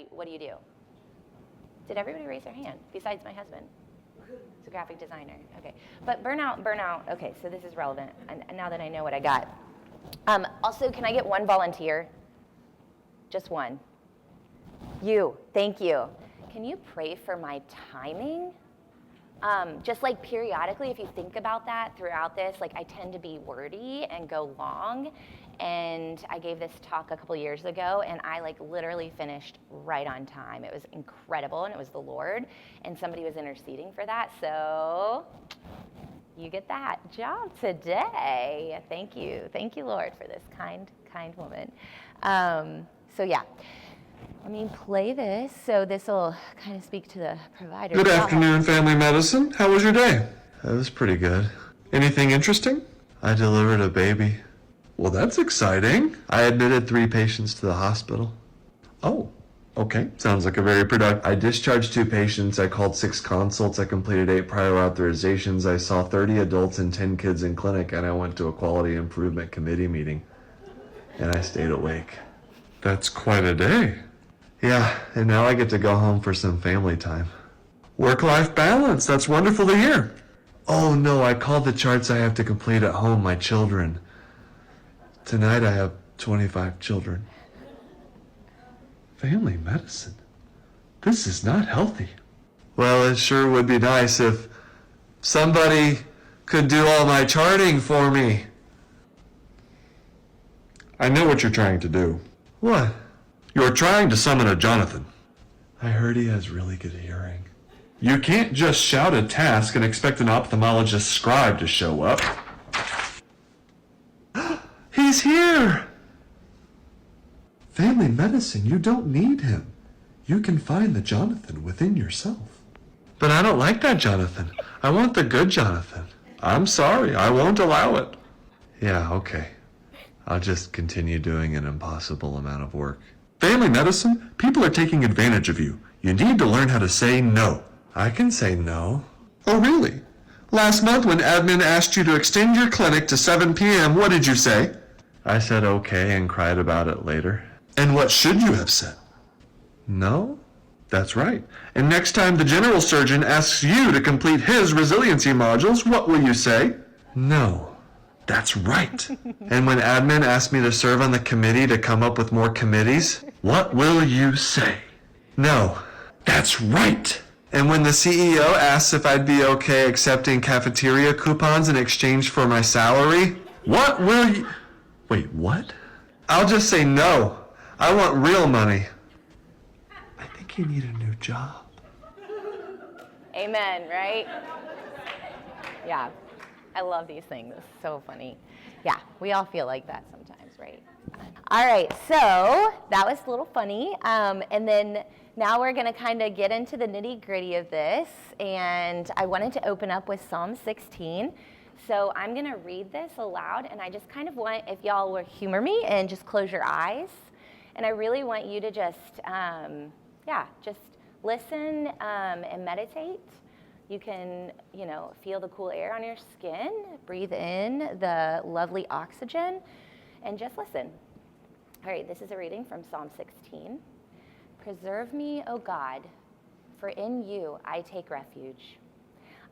What do you do? Did everybody raise their hand besides my husband? He's a graphic designer. Okay. But burnout. Okay, so this is relevant. And now that I know what I got. Also, can I get one volunteer? Just one. You. Thank you. Can you pray for my timing? Just like periodically, if you think about that throughout this, like I tend to be wordy and go long. And I gave this talk a couple years ago, and I like literally finished right on time. It was incredible, and it was the Lord, and somebody was interceding for that. So you get that job today. Thank you, Lord, for this kind woman. So yeah. Let me play this. So this will kind of speak to the provider. Good afternoon, family medicine. How was your day? That was pretty good. Anything interesting? I delivered a baby. Well, that's exciting. I admitted 3 patients to the hospital. Oh, okay. Sounds like a very productive. I discharged 2 patients. I called 6 consults. I completed 8 prior authorizations. I saw 30 adults and 10 kids in clinic, and I went to a quality improvement committee meeting. And I stayed awake. That's quite a day. Yeah, and now I get to go home for some family time. Work-life balance. That's wonderful to hear. Oh no, I called the charts I have to complete at home, my children. Tonight I have 25 children. Family medicine? This is not healthy. Well, it sure would be nice if somebody could do all my charting for me. I know what you're trying to do. What? You're trying to summon a Jonathan. I heard he has really good hearing. You can't just shout a task and expect an ophthalmologist scribe to show up. He's here! Family medicine, you don't need him. You can find the Jonathan within yourself. But I don't like that Jonathan. I want the good Jonathan. I'm sorry, I won't allow it. Yeah, okay. I'll just continue doing an impossible amount of work. Family medicine, people are taking advantage of you. You need to learn how to say no. I can say no. Oh, really? Last month when admin asked you to extend your clinic to 7 p.m., what did you say? I said okay and cried about it later. And what should you have said? No? That's right. And next time the general surgeon asks you to complete his resiliency modules, what will you say? No. That's right. And when admin asked me to serve on the committee to come up with more committees, what will you say? No. That's right. And when the CEO asks if I'd be okay accepting cafeteria coupons in exchange for my salary, what will you... Wait, what? I'll just say no. I want real money. I think you need a new job. Amen, right? Yeah. I love these things. It's so funny. Yeah, we all feel like that sometimes, right? All right, so that was a little funny. And then now we're going to kind of get into the nitty-gritty of this. And I wanted to open up with Psalm 16. So I'm going to read this aloud. And I just kind of want, if y'all will humor me and just close your eyes. And I really want you to just, just listen and meditate. You can, feel the cool air on your skin, breathe in the lovely oxygen, and just listen. All right, this is a reading from Psalm 16. Preserve me, O God, for in you I take refuge.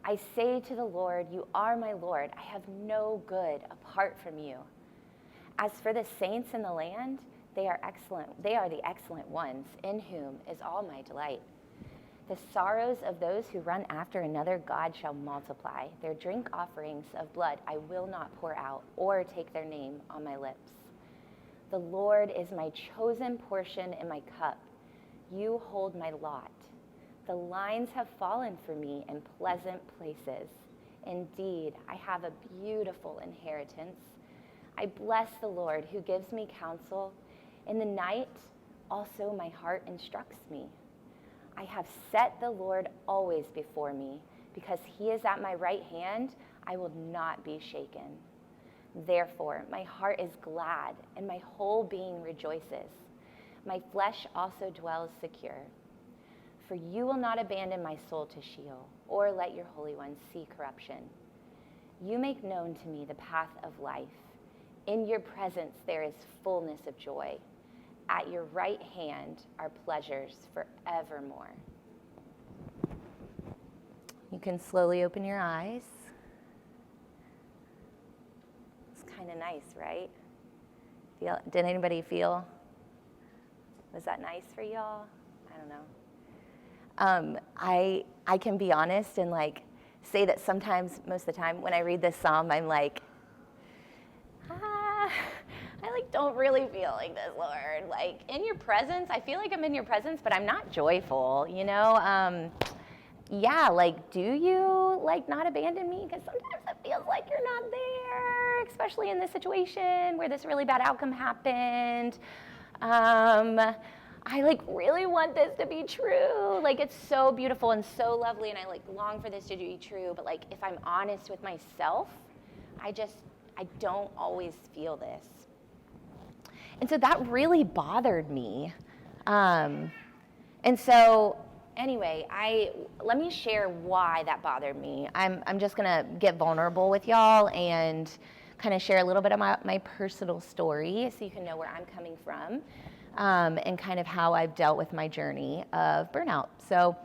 I say to the Lord, you are my Lord. I have no good apart from you. As for the saints in the land, they are excellent. They are the excellent ones, in whom is all my delight. The sorrows of those who run after another God shall multiply. Their drink offerings of blood I will not pour out, or take their name on my lips. The Lord is my chosen portion and my cup. You hold my lot. The lines have fallen for me in pleasant places. Indeed, I have a beautiful inheritance. I bless the Lord who gives me counsel. In the night, also my heart instructs me. I have set the Lord always before me. Because he is at my right hand, I will not be shaken. Therefore, my heart is glad, and my whole being rejoices. My flesh also dwells secure. For you will not abandon my soul to Sheol, or let your Holy One see corruption. You make known to me the path of life. In your presence there is fullness of joy. at your right hand are pleasures forevermore. You can slowly open your eyes. It's kind of nice, right? Did anybody feel? Was that nice for y'all? I don't know. I can be honest and like say that sometimes, most of the time, when I read this psalm, I'm like, I like don't really feel like this, Lord. Like in your presence, I feel like I'm in your presence, but I'm not joyful, you know? Yeah, like, do you like not abandon me? Because sometimes it feels like you're not there, especially in this situation where this really bad outcome happened. I like really want this to be true. Like it's so beautiful and so lovely, and I like long for this to be true. But like if I'm honest with myself, I don't always feel this. And so that really bothered me. And so anyway, let me share why that bothered me. I'm just gonna get vulnerable with y'all and kind of share a little bit of my personal story so you can know where I'm coming from, and kind of how I've dealt with my journey of burnout. So,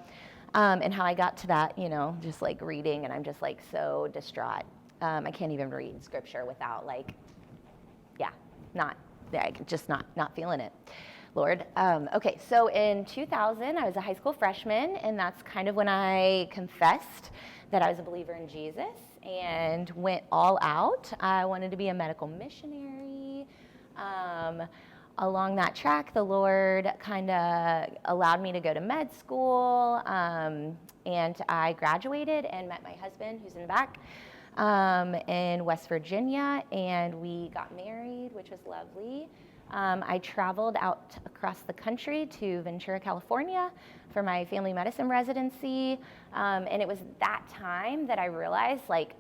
and how I got to that, you know, just like reading, and I'm just like so distraught. I can't even read scripture without like, just not feeling it. Lord. Okay, so in 2000, I was a high school freshman, and that's kind of when I confessed that I was a believer in Jesus and went all out. I wanted to be a medical missionary. Along that track, the Lord kind of allowed me to go to med school, and I graduated and met my husband, who's in the back, in West Virginia, and we got married, which was lovely. I traveled out across the country to Ventura, California for my family medicine residency, and it was that time that I realized, like,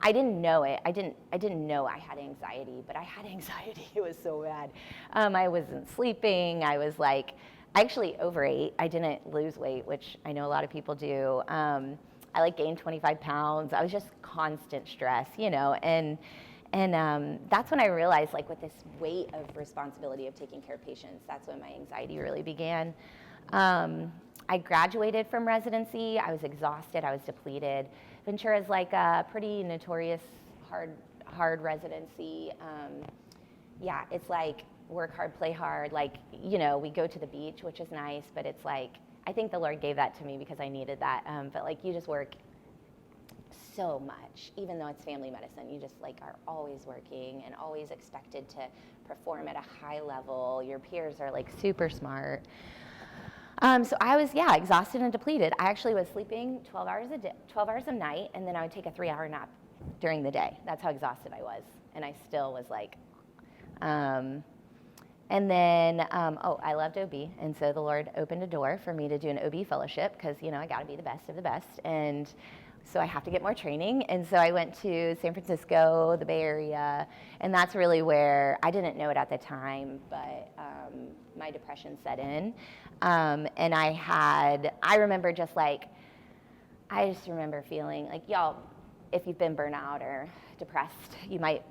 I didn't know it. I didn't know I had anxiety, but I had anxiety. It was so bad. I wasn't sleeping. I was like, I actually overate. I didn't lose weight, which I know a lot of people do. I like gained 25 pounds. I was just constant stress, you know, and that's when I realized, like, with this weight of responsibility of taking care of patients, that's when my anxiety really began. I graduated from residency. I was exhausted. I was depleted. Ventura is like a pretty notorious hard residency. Yeah, it's like work hard, play hard. Like, you know, we go to the beach, which is nice, but it's like, I think the Lord gave that to me because I needed that. But like, you just work so much, even though it's family medicine, you just like are always working and always expected to perform at a high level. Your peers are like super smart. So I was, exhausted and depleted. I actually was sleeping 12 hours a night, and then I would take a 3-hour nap during the day. That's how exhausted I was. And I still was like, and then, I loved OB. And so the Lord opened a door for me to do an OB fellowship because, you know, I got to be the best of the best. And so I have to get more training. And so I went to San Francisco, the Bay Area, and that's really where, I didn't know it at the time, but my depression set in. And I remember just remember feeling like, y'all, if you've been burnout or depressed, you might,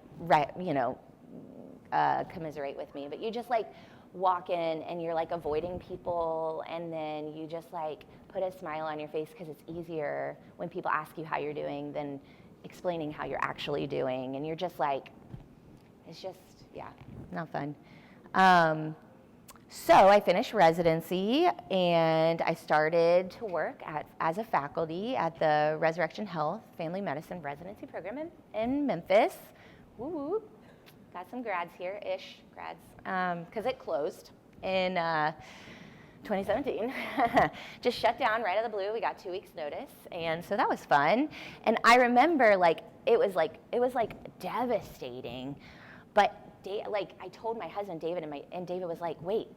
commiserate with me, but you just like walk in and you're like avoiding people, and then you just like put a smile on your face because it's easier when people ask you how you're doing than explaining how you're actually doing, and you're just like, it's just, not fun. So I finished residency and I started to work as a faculty at the Resurrection Health Family Medicine Residency Program in Memphis. Woo woo. Got some grads, because it closed in 2017. Just shut down right out of the blue. We got 2 weeks notice, and so that was fun. And I remember it was devastating. But I told my husband David, and David was like, "Wait,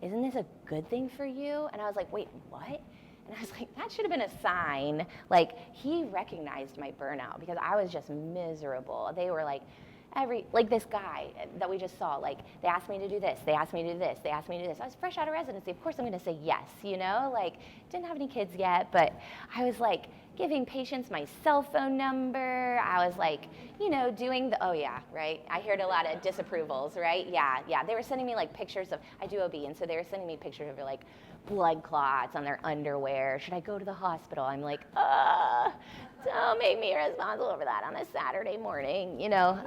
isn't this a good thing for you?" And I was like, "Wait, what?" And I was like, that should have been a sign. Like, he recognized my burnout because I was just miserable. They were like, like this guy that we just saw, like they asked me to do this, they asked me to do this, they asked me to do this. I was fresh out of residency. Of course I'm going to say yes, you know, like didn't have any kids yet, but I was like giving patients my cell phone number. I was like, you know, doing the, oh yeah, right? I heard a lot of disapprovals, right? Yeah. They were sending me like pictures of, I do OB, and so they were sending me pictures of like blood clots on their underwear. Should I go to the hospital? I'm like, don't make me responsible for that on a Saturday morning, you know?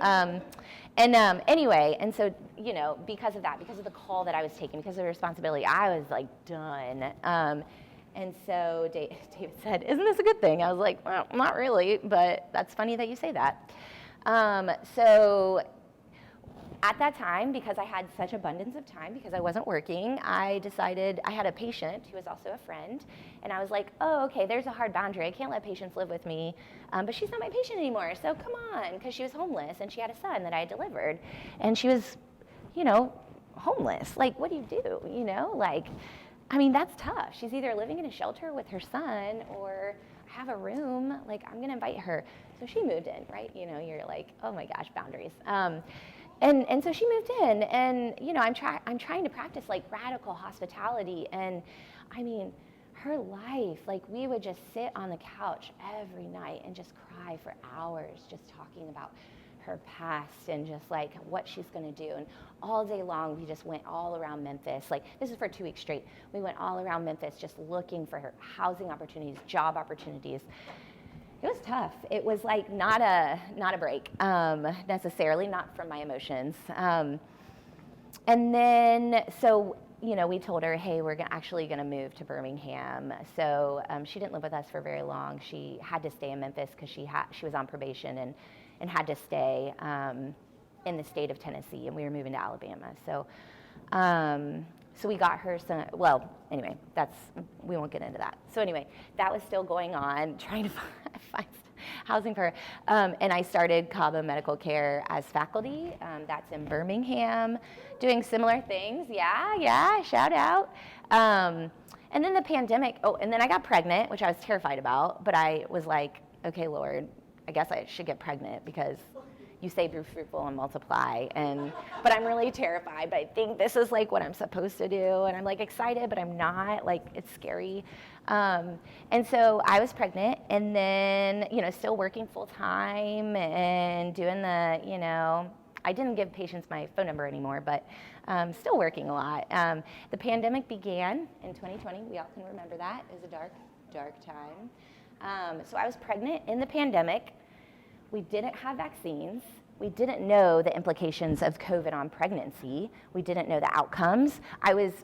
Anyway, and so, you know, because of that, because of the call that I was taking, because of the responsibility, I was like done. And so David said, isn't this a good thing? I was like, well, not really, but that's funny that you say that. So at that time, because I had such abundance of time, because I wasn't working, I decided, I had a patient who was also a friend, and I was like, oh, okay, there's a hard boundary. I can't let patients live with me, but she's not my patient anymore, so come on, because she was homeless, and she had a son that I had delivered, and she was, you know, homeless. Like, what do you do, you know? Like, I mean, that's tough. She's either living in a shelter with her son or have a room. Like, I'm going to invite her. So she moved in, right? You know, you're like, oh my gosh, boundaries. And so she moved in, and you know, I'm trying to practice like radical hospitality, and I mean, her life, like we would just sit on the couch every night and just cry for hours, just talking about her past and just like what she's going to do. And all day long, we just went all around Memphis. Like this is for 2 weeks straight. We went all around Memphis just looking for her housing opportunities, job opportunities. It was tough. It was like not a break, necessarily, not from my emotions. And then, so, you know, we told her, hey, we're actually going to move to Birmingham. So she didn't live with us for very long. She had to stay in Memphis because she was on probation and had to stay in the state of Tennessee, and we were moving to Alabama. So we got her some, well, anyway, we won't get into that. So anyway, that was still going on, trying to find housing for her. And I started Cabo Medical Care as faculty. That's in Birmingham, doing similar things. Yeah, shout out. And then the pandemic, and then I got pregnant, which I was terrified about, but I was like, okay, Lord, I guess I should get pregnant because you say be fruitful and multiply, but I'm really terrified, but I think this is like what I'm supposed to do, and I'm like excited, but I'm not, like it's scary. And so I was pregnant, and then, you know, still working full time and doing the, you know, I didn't give patients my phone number anymore, but still working a lot. The pandemic began in 2020, we all can remember that. It was a dark, dark time. So I was pregnant in the pandemic. We didn't have vaccines. We didn't know the implications of COVID on pregnancy. We didn't know the outcomes. I was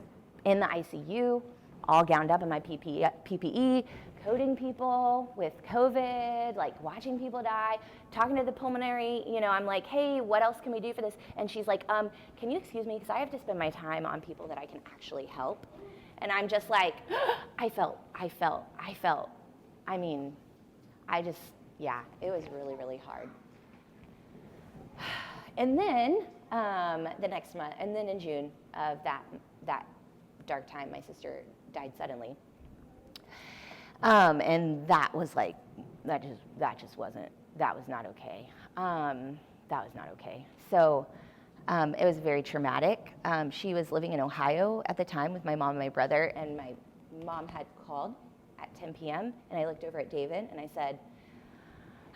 in the ICU, all gowned up in my PPE, coding people with COVID, like watching people die, talking to the pulmonary, you know, I'm like, hey, what else can we do for this? And she's like, can you excuse me, because I have to spend my time on people that I can actually help. And I'm just like, I felt. I mean, yeah, it was really, really hard. And then the next month, and then in June of that dark time, my sister died suddenly. And that was like, that was not okay. That was not okay. So it was very traumatic. She was living in Ohio at the time with my mom and my brother, and my mom had called at 10 p.m. and I looked over at David and I said,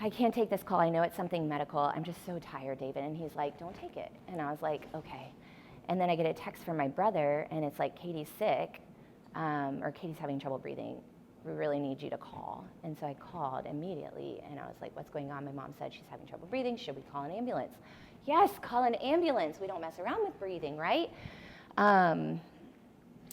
I can't take this call. I know it's something medical. I'm just so tired, David. And he's like, don't take it. And I was like, okay. And then I get a text from my brother, and it's like, Katie's sick, or Katie's having trouble breathing. We really need you to call. And so I called immediately, and I was like, what's going on? My mom said she's having trouble breathing. Should we call an ambulance? Yes, call an ambulance. We don't mess around with breathing, right?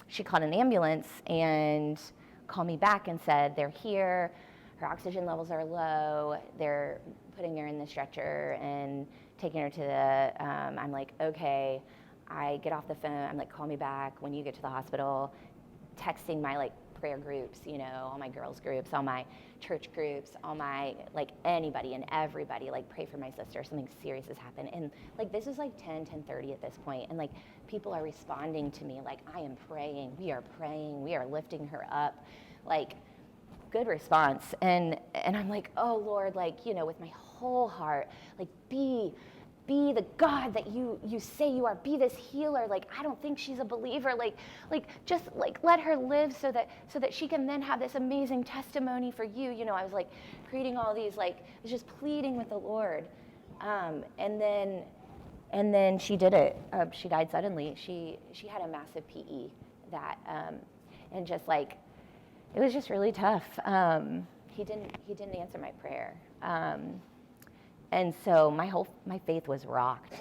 She called an ambulance and called me back and said, they're here. Her oxygen levels are low. They're putting her in the stretcher and taking her to the, I'm like, okay. I get off the phone. I'm like, call me back when you get to the hospital. Texting my like prayer groups, you know, all my girls groups, all my church groups, all my, like anybody and everybody, like pray for my sister. Something serious has happened. And like, this is like 10:30 at this point. And like, people are responding to me like, I am praying. We are lifting her up. Like, good response. And I'm like, oh Lord, like, you know, with my whole heart, like be be the God that you say you are. Be this healer. Like, I don't think she's a believer. Just let her live so that she can then have this amazing testimony for you. You know, I was like creating all these, like, I was just pleading with the Lord. And then she did it. She died suddenly. She had a massive PE that, and just like, it was just really tough. He didn't answer my prayer. And so my faith was rocked,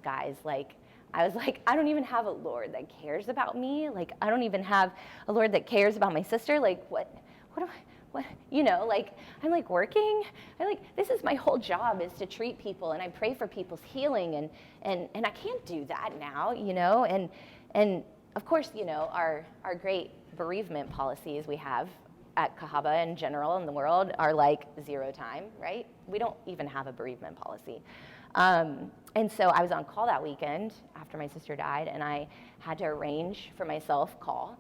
guys. Like, I was like, I don't even have a Lord that cares about me. Like, I don't even have a Lord that cares about my sister. Like, what you know, like, I'm like working. This is my whole job, is to treat people, and I pray for people's healing, and I can't do that now, you know. And of course, you know, our great bereavement policies we have at Cahaba in general in the world are like 0 time, right? We don't even have a bereavement policy. And so I was on call that weekend after my sister died, and I had to arrange for myself call,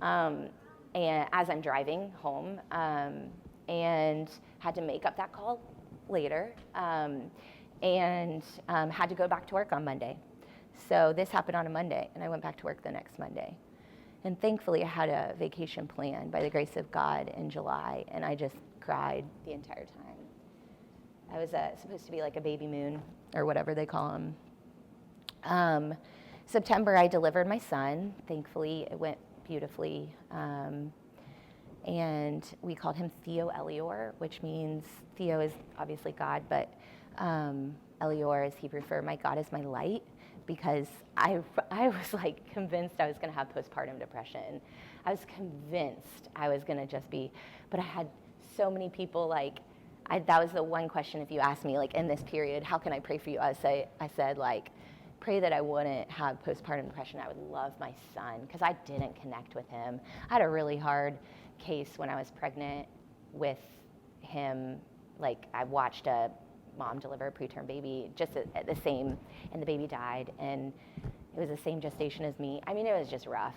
and as I'm driving home, and had to make up that call later, and had to go back to work on Monday. So this happened on a Monday, and I went back to work the next Monday. And thankfully, I had a vacation planned by the grace of God in July, and I just cried the entire time. I was supposed to be like a baby moon, or whatever they call them. September, I delivered my son. Thankfully, it went beautifully. And we called him Theo Elior, which means Theo is obviously God, but Elior is Hebrew for my God is my light, because I was like convinced I was going to have postpartum depression. I was convinced I was going to just be, but I had so many people like, that was the one question, if you asked me, like, in this period, how can I pray for you? I said, like, pray that I wouldn't have postpartum depression. I would love my son, because I didn't connect with him. I had a really hard case when I was pregnant with him. Like, I watched a mom deliver a preterm baby just at the same, and the baby died, and it was the same gestation as me. I mean, it was just rough.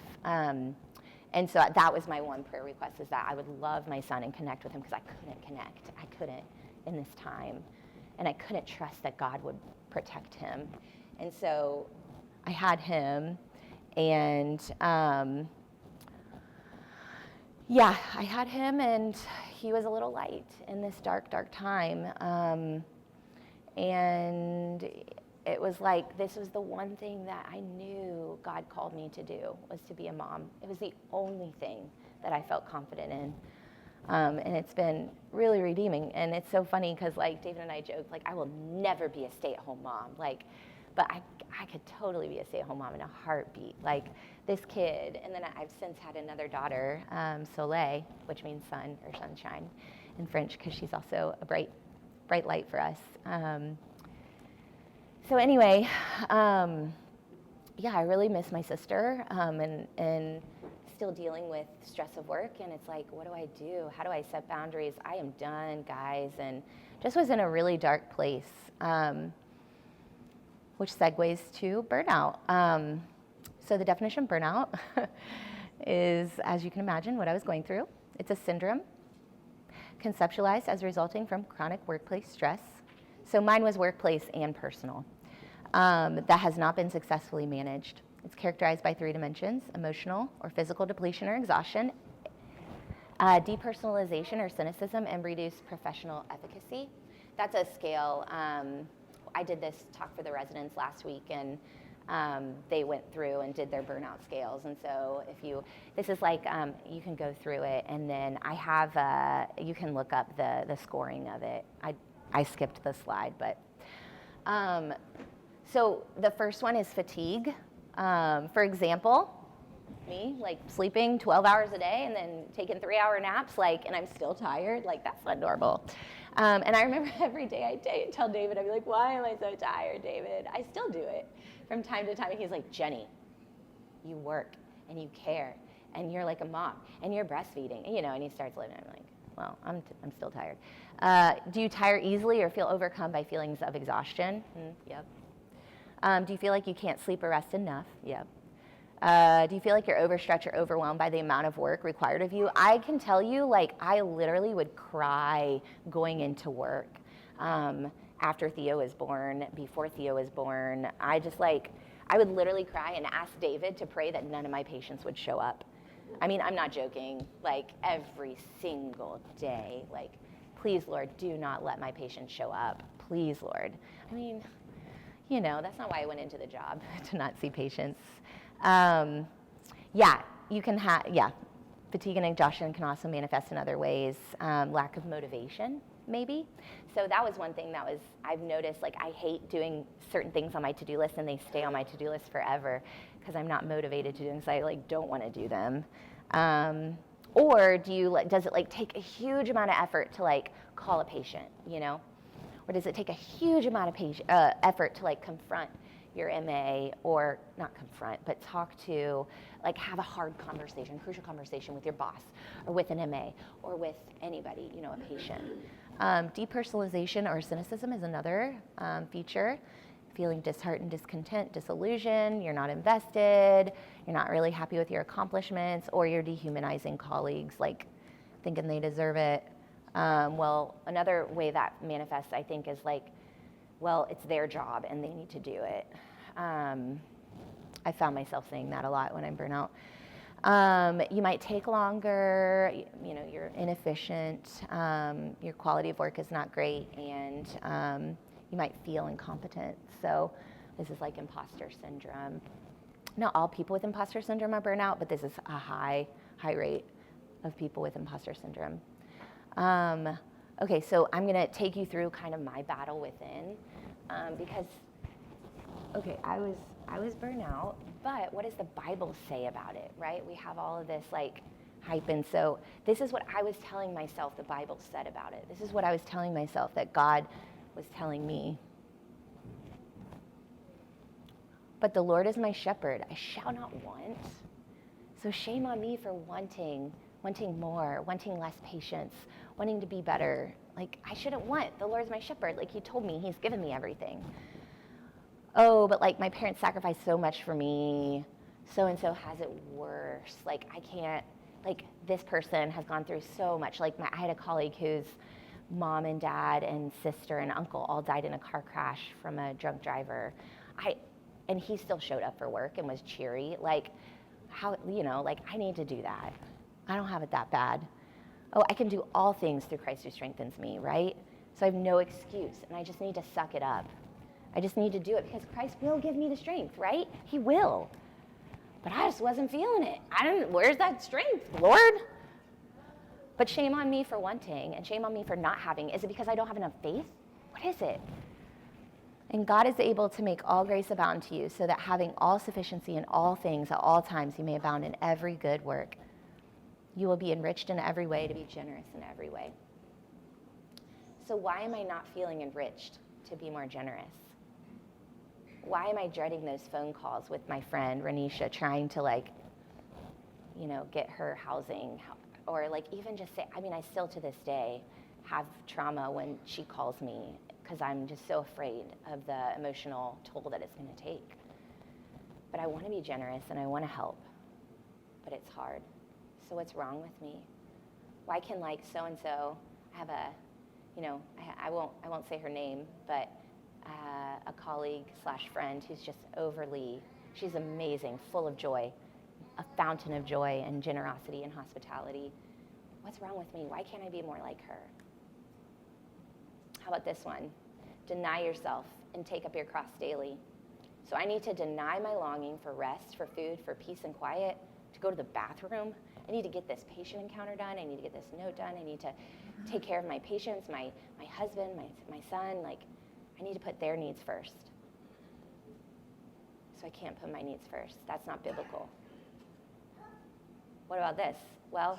And so that was my one prayer request, is that I would love my son and connect with him, because I couldn't connect. I couldn't in this time. And I couldn't trust that God would protect him. And so I had him, and yeah, I had him, and he was a little light in this dark, dark time. And it was like, this was the one thing that I knew God called me to do, was to be a mom. It was the only thing that I felt confident in. And it's been really redeeming. And it's so funny, because like David and I joked, like, I will never be a stay-at-home mom. Like, but I could totally be a stay-at-home mom in a heartbeat. Like, this kid, and then I've since had another daughter, Soleil, which means sun or sunshine in French, because she's also a bright light for us. So anyway, yeah, I really miss my sister, and still dealing with stress of work, and it's like, what do I do? How do I set boundaries? I am done, guys, and just was in a really dark place, which segues to burnout. So the definition of burnout is, as you can imagine, what I was going through. It's a syndrome conceptualized as resulting from chronic workplace stress. So mine was workplace and personal, that has not been successfully managed. It's characterized by 3 dimensions: emotional or physical depletion or exhaustion, depersonalization or cynicism, and reduced professional efficacy. That's a scale. I did this talk for the residents last week, and they went through and did their burnout scales. And so this is like, you can go through it, and then I have, you can look up the scoring of it. I skipped the slide, but, so the first one is fatigue. For example, me, like sleeping 12 hours a day and then taking 3-hour naps, like, and I'm still tired, like, that's not normal. And I remember every day I tell David, I'd be like, why am I so tired, David? I still do it from time to time. And he's like, Jenny, you work and you care and you're like a mom and you're breastfeeding, you know, and he starts living. I'm like, well, I'm still tired. Do you tire easily or feel overcome by feelings of exhaustion? Yep. Do you feel like you can't sleep or rest enough? Yep. Do you feel like you're overstretched or overwhelmed by the amount of work required of you? I can tell you, like, I literally would cry going into work. after Theo was born, before Theo was born. I would literally cry and ask David to pray that none of my patients would show up. I mean, I'm not joking, like every single day, like, please, Lord, do not let my patients show up. Please, Lord. I mean, you know, that's not why I went into the job, to not see patients. You can have, fatigue and exhaustion can also manifest in other ways. Lack of motivation, maybe. So that was one thing I've noticed, like, I hate doing certain things on my to-do list, and they stay on my to-do list forever because I'm not motivated to do them, because I, like, don't want to do them. Or does it, like, take a huge amount of effort to, like, call a patient, you know? Or does it take a huge amount of effort to, like, confront your MA, or not confront, but talk to, like, have a hard conversation, crucial conversation with your boss, or with an MA, or with anybody, you know, a patient. Depersonalization or cynicism is another feature. Feeling disheartened, discontent, disillusioned, you're not invested, you're not really happy with your accomplishments, or you're dehumanizing colleagues, like thinking they deserve it. Well, another way that manifests, I think, is like, well, it's their job and they need to do it. I found myself saying that a lot when I'm burnout. You might take longer, you know, you're inefficient, your quality of work is not great, and you might feel incompetent. So this is like imposter syndrome. Not all people with imposter syndrome are burnout, but this is a high rate of people with imposter syndrome. Okay, so I'm gonna take you through kind of my battle within, because, okay, I was burnout, but what does the Bible say about it, right? We have all of this, like, hype, and so this is what I was telling myself the Bible said about it. This is what I was telling myself that God was telling me. But the Lord is my shepherd, I shall not want. So shame on me for wanting more, wanting less patience, wanting to be better. Like, I shouldn't want. The Lord's my shepherd. Like, he told me, he's given me everything. Oh, but, like, my parents sacrificed so much for me. So-and-so has it worse. Like, I can't, like, this person has gone through so much. Like, I had a colleague whose mom and dad and sister and uncle all died in a car crash from a drunk driver. And he still showed up for work and was cheery. Like, how, you know, like, I need to do that. I don't have it that bad. Oh, I can do all things through Christ who strengthens me, right? So I have no excuse, and I just need to suck it up. I just need to do it because Christ will give me the strength, right? He will. But I just wasn't feeling it. Where's that strength, Lord? But shame on me for wanting, and shame on me for not having. Is it because I don't have enough faith? What is it? And God is able to make all grace abound to you, so that having all sufficiency in all things at all times, you may abound in every good work. You will be enriched in every way to be generous in every way. So why am I not feeling enriched to be more generous? Why am I dreading those phone calls with my friend Renisha, trying to, like, you know, get her housing, or, like, even just say, I mean, I still to this day have trauma when she calls me, because I'm just so afraid of the emotional toll that it's going to take. But I want to be generous and I want to help, but it's hard. So what's wrong with me? Why can, like, so-and-so have a, you know, I won't say her name, but a colleague / friend who's just she's amazing, full of joy, a fountain of joy and generosity and hospitality. What's wrong with me? Why can't I be more like her? How about this one? Deny yourself and take up your cross daily. So I need to deny my longing for rest, for food, for peace and quiet, to go to the bathroom. I need to get this patient encounter done. I need to get this note done. I need to take care of my patients, my husband, my son. Like, I need to put their needs first. So I can't put my needs first. That's not biblical. What about this? Well,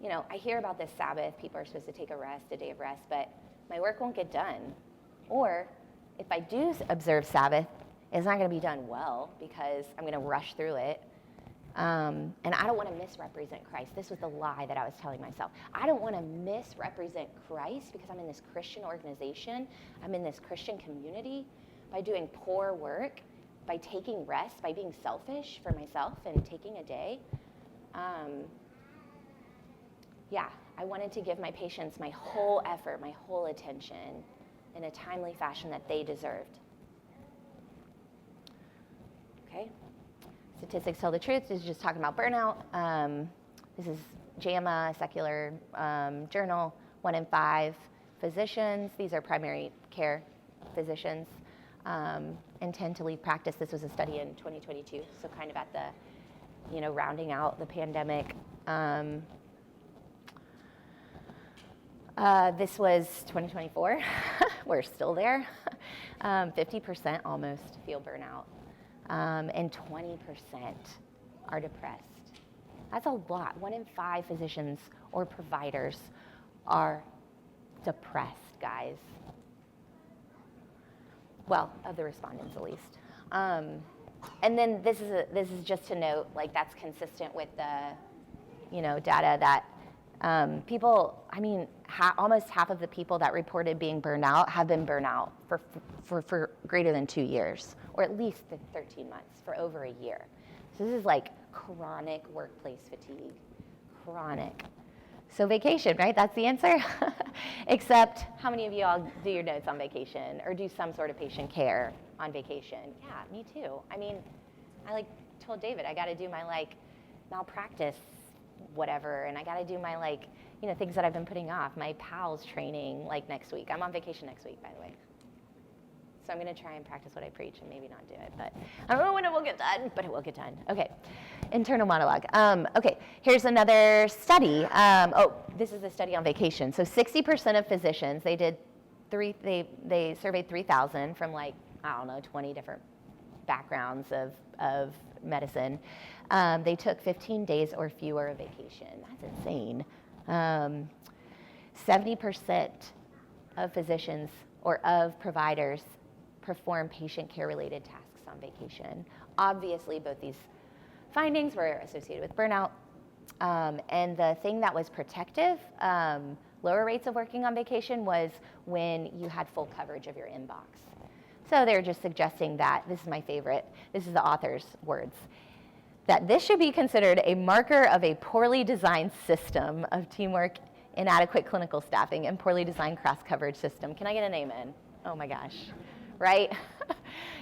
you know, I hear about this Sabbath. People are supposed to take a day of rest, but my work won't get done. Or if I do observe Sabbath, it's not going to be done well because I'm going to rush through it. And I don't want to misrepresent Christ. This was the lie that I was telling myself. I don't want to misrepresent Christ because I'm in this Christian organization. I'm in this Christian community by doing poor work, by taking rest, by being selfish for myself and taking a day. I wanted to give my patients my whole effort, my whole attention, in a timely fashion that they deserved. Okay? Statistics tell the truth. This is just talking about burnout. This is JAMA, secular journal. 1 in 5 physicians, these are primary care physicians, intend to leave practice. This was a study in 2022, so kind of at the, rounding out the pandemic. This was 2024. We're still there. 50% almost feel burnout, and 20% are depressed. That's a lot. 1 in 5 physicians or providers are depressed, guys. Well, of the respondents at least. And then this is just to note, like, that's consistent with the, data that people, almost half of the people that reported being burned out have been burned out for greater than 2 years, or at least 13 months, for over a year. So this is like chronic workplace fatigue, chronic. So vacation, right? That's the answer. Except, how many of you all do your notes on vacation or do some sort of patient care on vacation? Yeah, me too. I told David I got to do my malpractice whatever, and I got to do my things that I've been putting off, my PALS training next week. I'm on vacation next week, by the way. So I'm going to try and practice what I preach and maybe not do it, but I don't know when it will get done, but it will get done. Okay, internal monologue. Okay, here's another study. This is a study on vacation. So 60% of physicians, they surveyed 3,000 from 20 different backgrounds of medicine. They took 15 days or fewer of vacation. That's insane. 70% of physicians or of providers perform patient care-related tasks on vacation. Obviously, both these findings were associated with burnout. And the thing that was protective, lower rates of working on vacation, was when you had full coverage of your inbox. So they're just suggesting that, this is my favorite, this is the author's words, that this should be considered a marker of a poorly designed system of teamwork, inadequate clinical staffing, and poorly designed cross-coverage system. Can I get an amen? Oh my gosh. Right?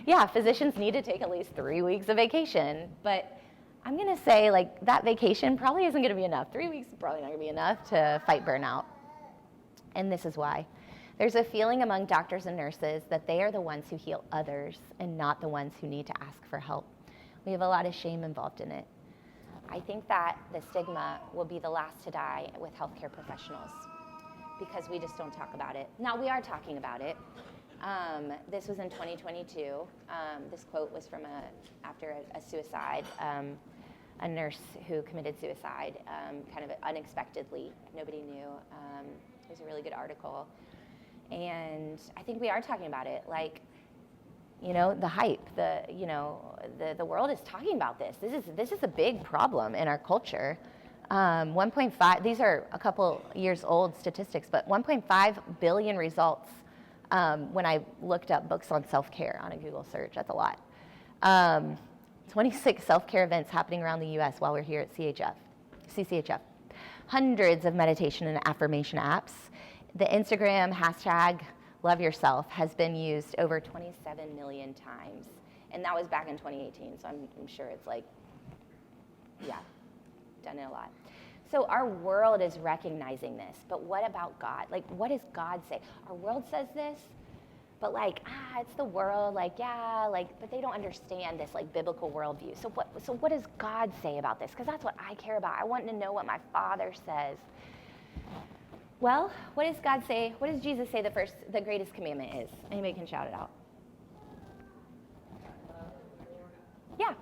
Yeah, physicians need to take at least 3 weeks of vacation, but I'm going to say that vacation probably isn't going to be enough. 3 weeks is probably not going to be enough to fight burnout. And this is why. There's a feeling among doctors and nurses that they are the ones who heal others and not the ones who need to ask for help. We have a lot of shame involved in it. I think that the stigma will be the last to die with healthcare professionals because we just don't talk about it. Now, we are talking about it. This was in 2022. This quote was from after a suicide, a nurse who committed suicide, kind of unexpectedly. Nobody knew. It was a really good article. And I think we are talking about it. The hype, the world is talking about this. This is a big problem in our culture. 1.5, these are a couple years old statistics, but 1.5 billion results when I looked up books on self-care on a Google search. That's a lot. 26 self-care events happening around the U.S. while we're here at CCHF. Hundreds of meditation and affirmation apps. The Instagram hashtag Love Yourself has been used over 27 million times. And that was back in 2018, so I'm sure it's done it a lot. So our world is recognizing this, but what about God? What does God say? Our world says this, but it's the world, but they don't understand this biblical worldview. So what does God say about this? Because that's what I care about. I want to know what my Father says. Well, what does God say? What does Jesus say the greatest commandment is? Anybody can shout it out. Yeah.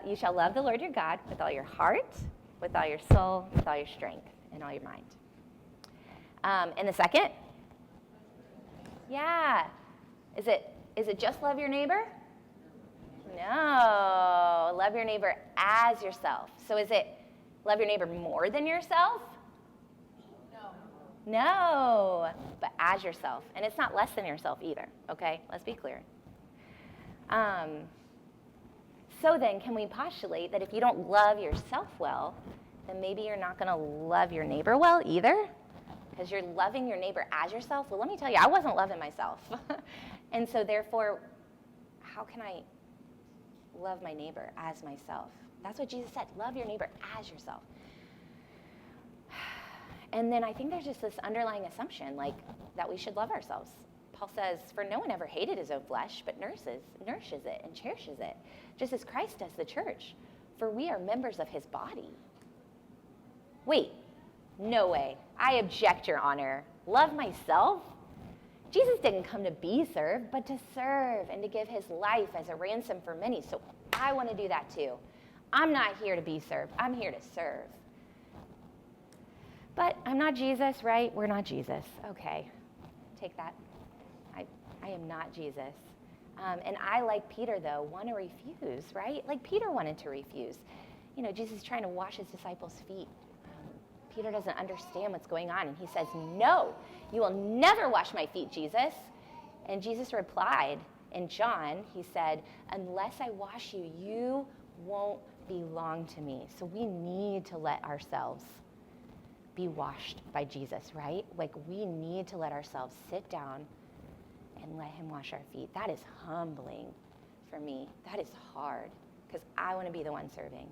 You shall love the Lord your God with all your heart, with all your soul, with all your strength, and all your mind. And the second? Yeah. Is it just love your neighbor? No. Love your neighbor as yourself. So is it love your neighbor more than yourself? No, but as yourself. And it's not less than yourself either, okay? Let's be clear. So then, can we postulate that if you don't love yourself well, then maybe you're not going to love your neighbor well either? because you're loving your neighbor as yourself. Well, let me tell you, I wasn't loving myself. And so therefore, how can I love my neighbor as myself? That's what Jesus said, love your neighbor as yourself. And then I think there's just this underlying assumption, like, that we should love ourselves. Paul says, for no one ever hated his own flesh, but nourishes it and cherishes it, just as Christ does the church, for we are members of his body. Wait, no way. I object, Your Honor. Love myself? Jesus didn't come to be served, but to serve and to give his life as a ransom for many. So I want to do that too. I'm not here to be served. I'm here to serve. But I'm not Jesus, right? We're not Jesus. Okay, take that. I am not Jesus. And I, like Peter, though, want to refuse, right? Like Peter wanted to refuse. You know, Jesus is trying to wash his disciples' feet. Peter doesn't understand what's going on, and he says, no, you will never wash my feet, Jesus. And Jesus replied in John, he said, unless I wash you, you won't belong to me. So we need to let ourselves be washed by Jesus, right? Like we need to let ourselves sit down and let him wash our feet. That is humbling for me. That is hard because I want to be the one serving.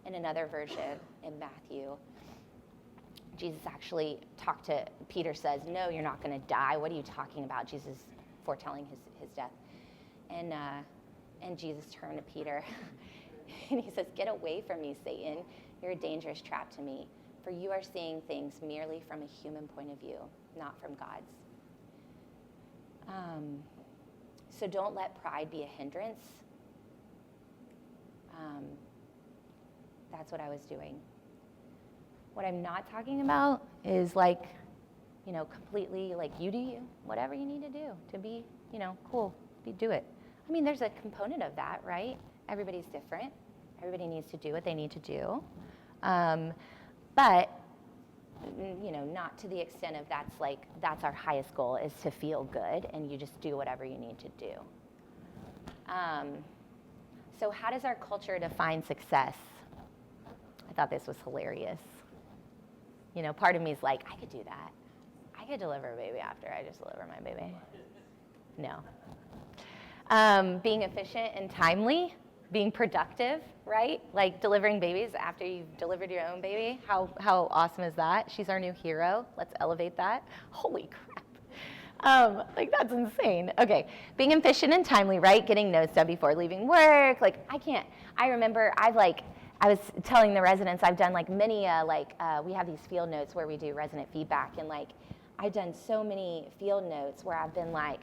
In another version in Matthew, Jesus actually talked to Peter, says, no, you're not going to die. What are you talking about? Jesus foretelling his death. And Jesus turned to Peter and he says, get away from me, Satan. You're a dangerous trap to me, for you are seeing things merely from a human point of view, not from God's. So don't let pride be a hindrance. That's what I was doing. What I'm not talking about is like, you know, completely like you do you, whatever you need to do to be, you know, cool, do it. I mean, there's a component of that, right? Everybody's different. Everybody needs to do what they need to do. But, you know, not to the extent of that's our highest goal is to feel good and you just do whatever you need to do. So how does our culture define success? I thought this was hilarious. You know, part of me is like, I could do that. I could deliver a baby after I just deliver my baby. No. Being efficient and timely, being productive, right? Like delivering babies after you've delivered your own baby. How awesome is that? She's our new hero. Let's elevate that. Holy crap. Like that's insane. Okay, being efficient and timely, right? Getting notes done before leaving work. Like I remember I was telling the residents, I've done like many, we have these field notes where we do resident feedback, and like I've done so many field notes where I've been like,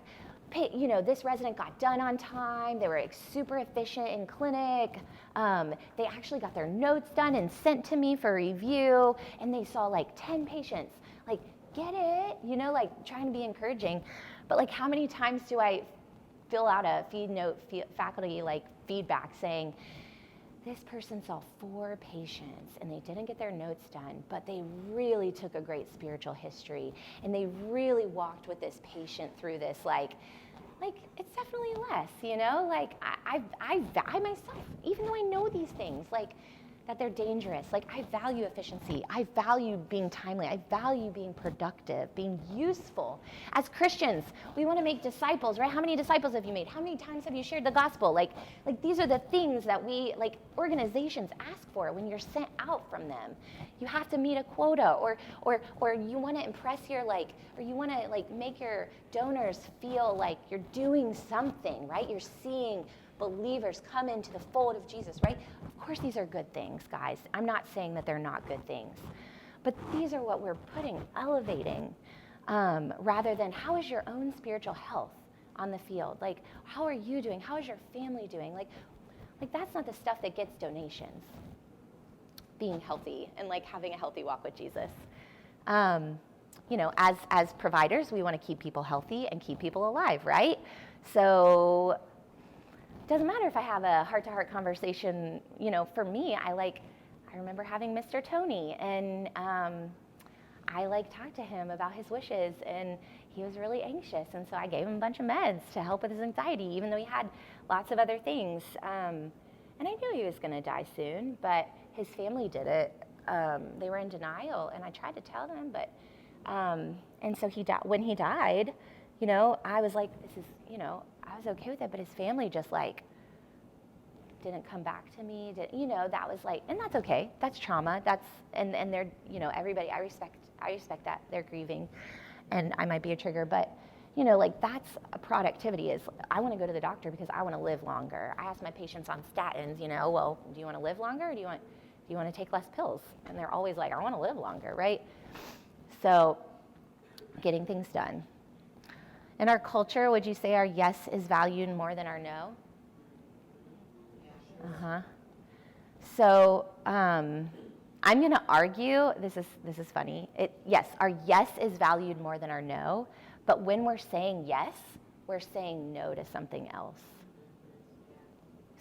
you know, this resident got done on time. They were like, super efficient in clinic. They actually got their notes done and sent to me for review, and they saw like 10 patients. Like, get it? You know, like trying to be encouraging. But like, how many times do I fill out a faculty like feedback saying, this person saw 4 patients and they didn't get their notes done, but they really took a great spiritual history and they really walked with this patient through this, like it's definitely less, you know, like I myself, even though I know these things, like that they're dangerous, like I value efficiency, I value being timely, I value being productive, being useful. As Christians, we want to make disciples, right? How many disciples have you made? How many times have you shared the gospel? Like these are the things that we, like organizations ask for when you're sent out from them. You have to meet a quota, or you want to impress your or you want to make your donors feel like you're doing something, right? You're seeing believers come into the fold of Jesus, right? Of course these are good things, guys. I'm not saying that they're not good things. But these are what we're elevating, rather than how is your own spiritual health on the field? Like, how are you doing? How is your family doing? Like that's not the stuff that gets donations. Being healthy and having a healthy walk with Jesus. You know, as providers, we want to keep people healthy and keep people alive, right? So it doesn't matter if I have a heart-to-heart conversation. You know, for me, I remember having Mr. Tony, and I talked to him about his wishes, and he was really anxious, and so I gave him a bunch of meds to help with his anxiety, even though he had lots of other things. And I knew he was going to die soon, but his family did it. they were in denial, and I tried to tell them, but, and so when he died, you know, I was like, this is, you know, I was okay with it, but his family just like, didn't come back to me, you know, that was like, and that's okay, that's trauma, and they're, you know, everybody, I respect that, they're grieving, and I might be a trigger, but, you know, like that's productivity is, I want to go to the doctor because I want to live longer. I ask my patients on statins, you know, well, do you want to live longer, or do you want to take less pills? And they're always like, I want to live longer, right? So, getting things done. In our culture, would you say our yes is valued more than our no? So, I'm going to argue, this is funny. Yes, our yes is valued more than our no, but when we're saying yes, we're saying no to something else.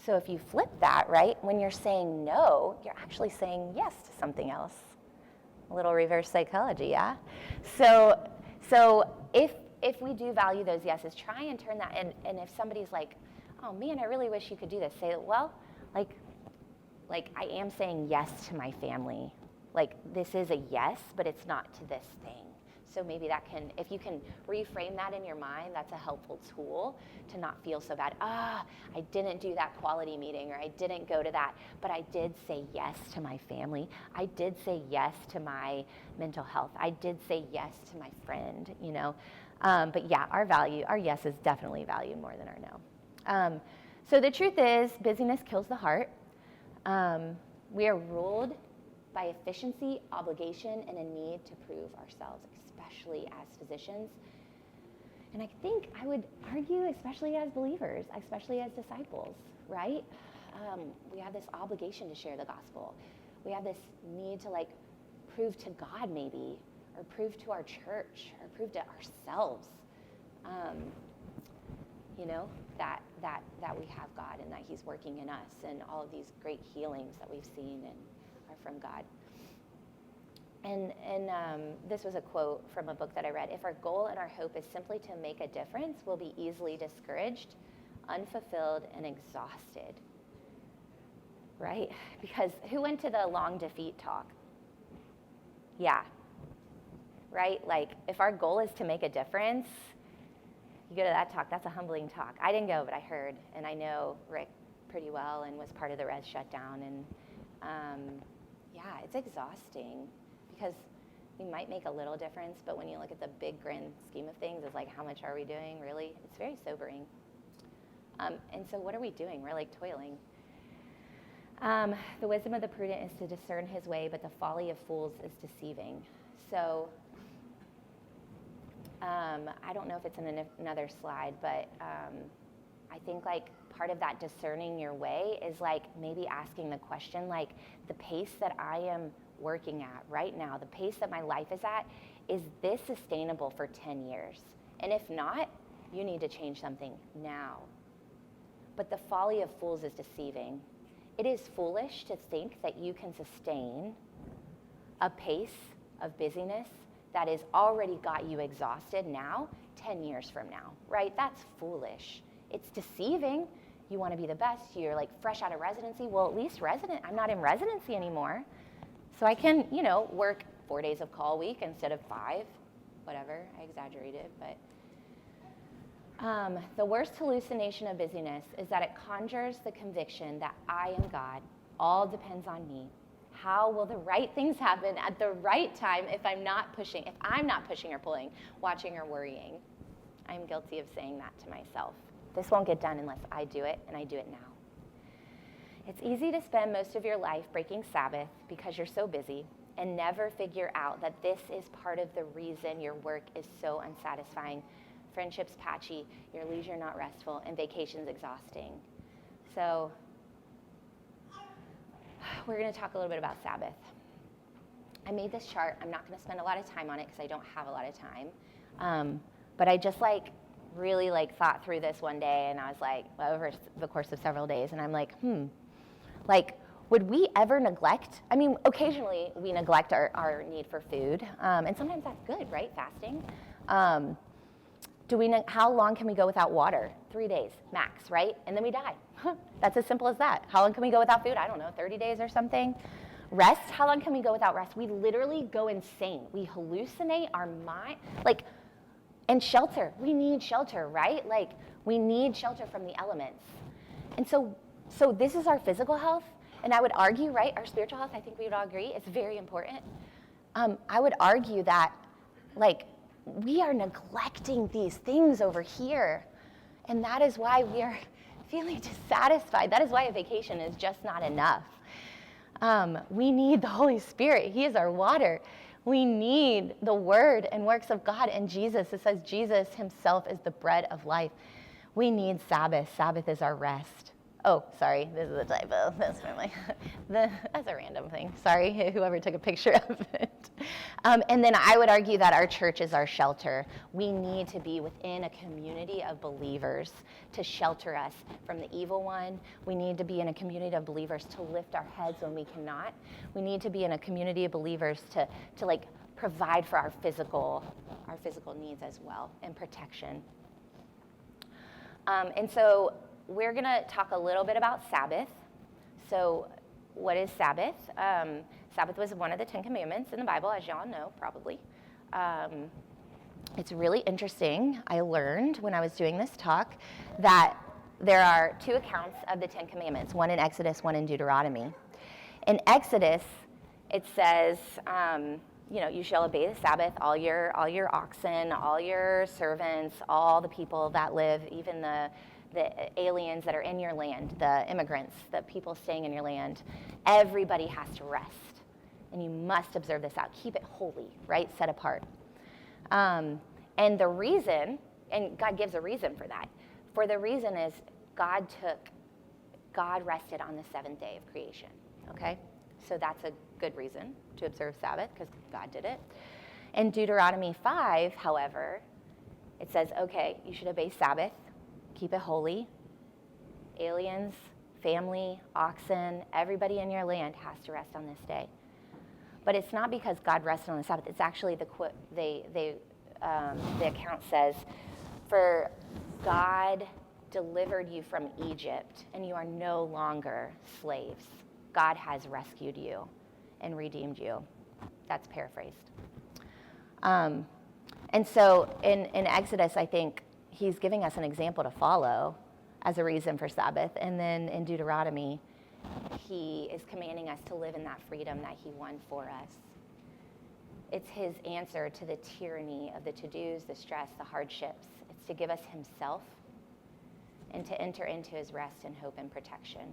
So if you flip that, right, when you're saying no, you're actually saying yes to something else. A little reverse psychology, yeah? So if we do value those yeses, try and turn that, and if somebody's like, oh man, I really wish you could do this, say, well, like I am saying yes to my family. Like this is a yes, but it's not to this thing. So maybe that can, if you can reframe that in your mind, that's a helpful tool to not feel so bad. I didn't do that quality meeting, or I didn't go to that, but I did say yes to my family. I did say yes to my mental health. I did say yes to my friend, you know. But yeah, our yes is definitely valued more than our no. So the truth is, busyness kills the heart. We are ruled by efficiency, obligation, and a need to prove ourselves, especially as physicians. And I think I would argue, especially as believers, especially as disciples, right? We have this obligation to share the gospel. We have this need to like prove to God maybe, or prove to our church, or prove to ourselves, you know, that we have God and that He's working in us, and all of these great healings that we've seen and are from God. And this was a quote from a book that I read. If our goal and our hope is simply to make a difference, we'll be easily discouraged, unfulfilled, and exhausted. Right? Because who went to the long defeat talk? Yeah. Right? Like, if our goal is to make a difference, you go to that talk, that's a humbling talk. I didn't go, but I heard, and I know Rick pretty well and was part of the res shutdown, and yeah, it's exhausting because we might make a little difference, but when you look at the big grand scheme of things, it's like, how much are we doing, really? It's very sobering. And so what are we doing? We're like toiling. The wisdom of the prudent is to discern his way, but the folly of fools is deceiving. So I don't know if it's in another slide, but I think like part of that discerning your way is like maybe asking the question, like the pace that I am working at right now, the pace that my life is this sustainable for 10 years? And if not, you need to change something now. But the folly of fools is deceiving. It is foolish to think that you can sustain a pace of busyness that has already got you exhausted now, 10 years from now, right? That's foolish. It's deceiving. You want to be the best. You're like fresh out of residency. Well, at least I'm not in residency anymore. So I can, work 4 days of call week instead of 5, whatever. I exaggerated, but the worst hallucination of busyness is that it conjures the conviction that I am God. All depends on me. How will the right things happen at the right time if I'm not pushing or pulling, watching or worrying? I'm guilty of saying that to myself. This won't get done unless I do it, and I do it now. It's easy to spend most of your life breaking Sabbath because you're so busy and never figure out that this is part of the reason your work is so unsatisfying, friendships patchy, your leisure not restful, and vacations exhausting. So we're going to talk a little bit about Sabbath. I made this chart. I'm not going to spend a lot of time on it because I don't have a lot of time. But I just really thought through this one day, and I was over the course of several days, and I'm would we ever neglect? I mean, occasionally we neglect our need for food, and sometimes that's good, right? Fasting. How long can we go without water? 3 days max, right? And then we die. That's as simple as that. How long can we go without food? I don't know, 30 days or something. Rest, how long can we go without rest? We literally go insane. We hallucinate our mind, and shelter. We need shelter, right? We need shelter from the elements. And so this is our physical health. And I would argue, right, our spiritual health, I think we would all agree, it's very important. I would argue that, we are neglecting these things over here. And that is why we are feeling dissatisfied. That is why a vacation is just not enough. We need the Holy Spirit. He is our water. We need the word and works of God and Jesus. It says Jesus himself is the bread of life. We need Sabbath. Sabbath is our rest. Oh, sorry, this is a typo. That's a random thing. Sorry, whoever took a picture of it. And then I would argue that our church is our shelter. We need to be within a community of believers to shelter us from the evil one. We need to be in a community of believers to lift our heads when we cannot. We need to be in a community of believers to provide for our physical needs as well, and protection. And so we're going to talk a little bit about Sabbath. So what is Sabbath? Sabbath was one of the 10 Commandments in the Bible, as y'all know, probably. It's really interesting. I learned when I was doing this talk that there are 2 accounts of the 10 Commandments, one in Exodus, one in Deuteronomy. In Exodus, it says, you shall obey the Sabbath, all your oxen, all your servants, all the people that live, even the aliens that are in your land, the immigrants, the people staying in your land. Everybody has to rest. And you must observe this out. Keep it holy, right? Set apart. And the reason, and God gives a reason for that. For the reason is God rested on the 7th day of creation. Okay? So that's a good reason to observe Sabbath, because God did it. In Deuteronomy 5, however, it says, okay, you should obey Sabbath, keep it holy. Aliens, family, oxen, everybody in your land has to rest on this day. But it's not because God rested on the Sabbath. It's actually the account says, for God delivered you from Egypt, and you are no longer slaves. God has rescued you and redeemed you. That's paraphrased. And so in Exodus, I think he's giving us an example to follow as a reason for Sabbath. And then in Deuteronomy, he is commanding us to live in that freedom that he won for us. It's his answer to the tyranny of the to-dos, the stress, the hardships. It's to give us himself and to enter into his rest and hope and protection.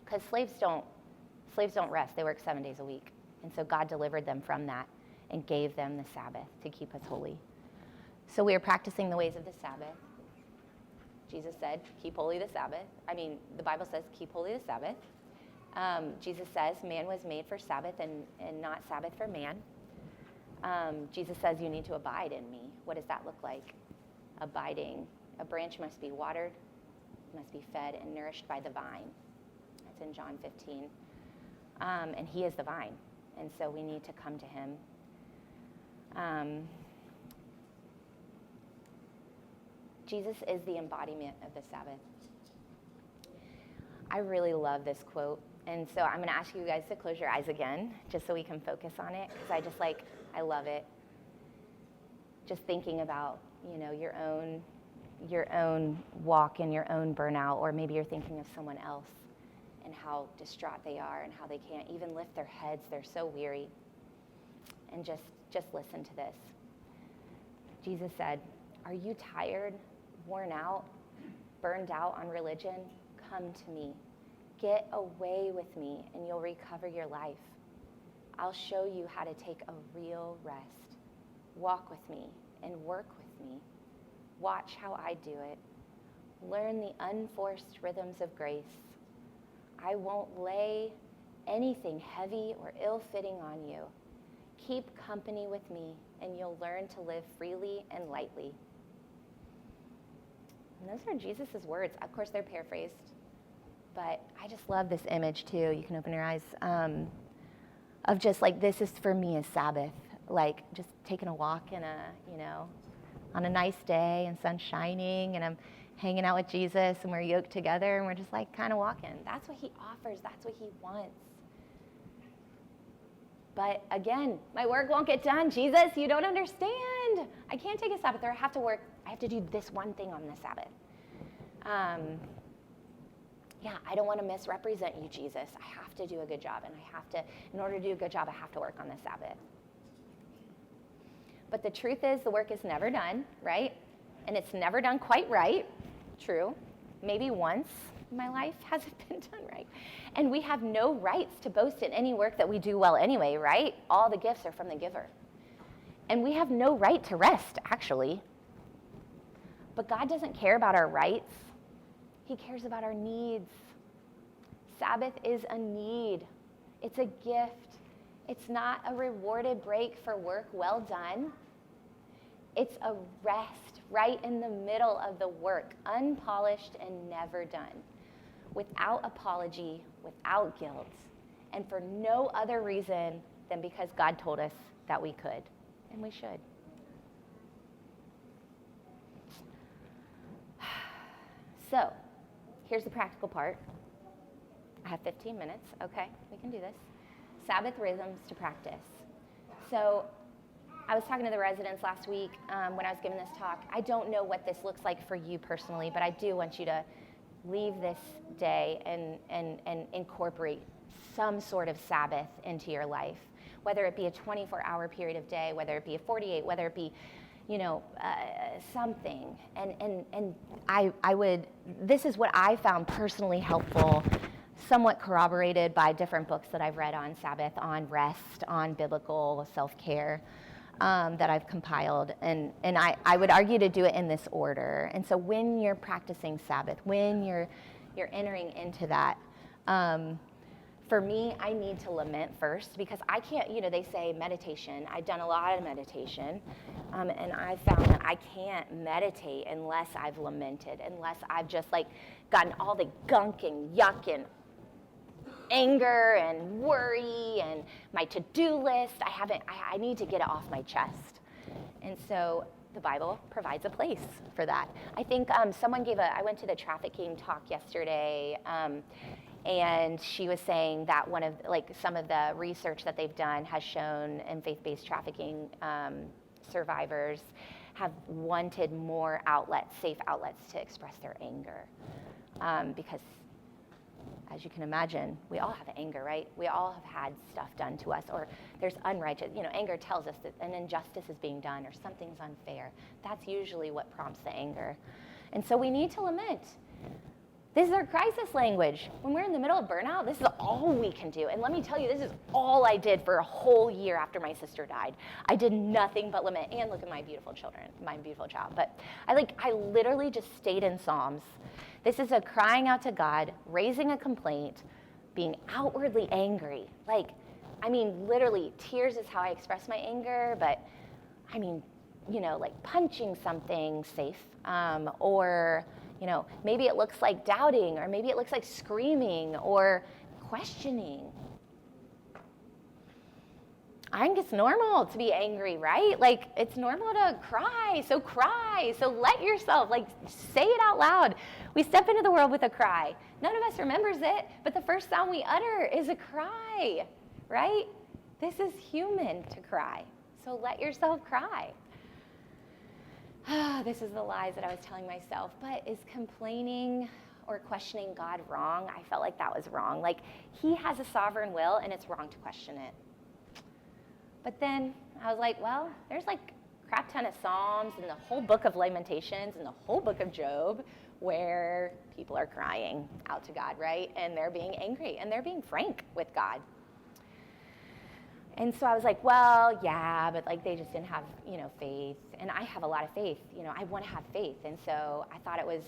Because slaves don't rest. They work 7 days a week. And so God delivered them from that and gave them the Sabbath to keep us holy. So we are practicing the ways of the Sabbath. Jesus said, keep holy the Sabbath. The Bible says, keep holy the Sabbath. Jesus says, man was made for Sabbath and not Sabbath for man. Jesus says, you need to abide in me. What does that look like? Abiding. A branch must be watered, must be fed and nourished by the vine. That's in John 15. And he is the vine. And so we need to come to him. Jesus is the embodiment of the Sabbath. I really love this quote. And so I'm going to ask you guys to close your eyes again, just so we can focus on it, because I love it. Just thinking about, your own walk and your own burnout, or maybe you're thinking of someone else and how distraught they are and how they can't even lift their heads. They're so weary. And just listen to this. Jesus said, are you tired, worn out, burned out on religion? Come to me. Get away with me and you'll recover your life. I'll show you how to take a real rest. Walk with me and work with me. Watch how I do it. Learn the unforced rhythms of grace. I won't lay anything heavy or ill-fitting on you. Keep company with me and you'll learn to live freely and lightly. And those are Jesus' words. Of course, they're paraphrased. But I just love this image too. You can open your eyes. Of just this is for me a Sabbath. Just taking a walk on a nice day and sun shining, and I'm hanging out with Jesus and we're yoked together and we're just kind of walking. That's what he offers. That's what he wants. But again, my work won't get done. Jesus, you don't understand. I can't take a Sabbath, or I have to work. I have to do this one thing on the Sabbath. Yeah, I don't want to misrepresent you, Jesus. I have to do a good job, and I have to, in order to do a good job, I have to work on the Sabbath. But the truth is, the work is never done, right? And it's never done quite right. True. Maybe once in my life has it been done right. And we have no rights to boast in any work that we do well anyway, right? All the gifts are from the giver. And we have no right to rest, actually. But God doesn't care about our rights. He cares about our needs. Sabbath is a need. It's a gift. It's not a rewarded break for work well done. It's a rest right in the middle of the work, unpolished and never done, without apology, without guilt, and for no other reason than because God told us that we could, and we should. So, here's the practical part. I have 15 minutes. Okay, we can do this. Sabbath rhythms to practice. So, I was talking to the residents last week when I was giving this talk. I don't know what this looks like for you personally, but I do want you to leave this day and incorporate some sort of Sabbath into your life, whether it be a 24-hour period of day, whether it be a 48, whether it be, something. And I would, this is what I found personally helpful, somewhat corroborated by different books that I've read on Sabbath, on rest, on biblical self-care, that I've compiled. And I would argue to do it in this order. And so when you're practicing Sabbath, when you're entering into that, for me, I need to lament first, because I can't, they say meditation. I've done a lot of meditation, and I found that I can't meditate unless I've lamented, unless I've just gotten all the gunk and yuck and anger and worry and my to-do list. I need to get it off my chest. And so the Bible provides a place for that. I think someone I went to the trafficking talk yesterday, and she was saying that some of the research that they've done has shown in faith-based trafficking survivors have wanted more outlets, safe outlets to express their anger. Because as you can imagine, we all have anger, right? We all have had stuff done to us, or there's unrighteous, anger tells us that an injustice is being done or something's unfair. That's usually what prompts the anger. And so we need to lament. This is our crisis language. When we're in the middle of burnout, this is all we can do. And let me tell you, this is all I did for a whole year after my sister died. I did nothing but lament. And look at my beautiful children, my beautiful child. But I literally just stayed in Psalms. This is a crying out to God, raising a complaint, being outwardly angry. Literally, tears is how I express my anger, but punching something safe, or maybe it looks like doubting, or maybe it looks like screaming or questioning. I think it's normal to be angry, right? It's normal to cry. So let yourself, say it out loud. We step into the world with a cry. None of us remembers it, but the first sound we utter is a cry, right? This is human to cry. So let yourself cry. This is the lies that I was telling myself. But is complaining or questioning God wrong? I felt like that was wrong. He has a sovereign will, and it's wrong to question it. But then I was like, well, there's crap ton of Psalms and the whole book of Lamentations and the whole book of Job where people are crying out to God, right? And they're being angry and they're being frank with God. And so I was like, well, yeah, but they just didn't have, faith. And I have a lot of faith. I want to have faith. And so I thought it was,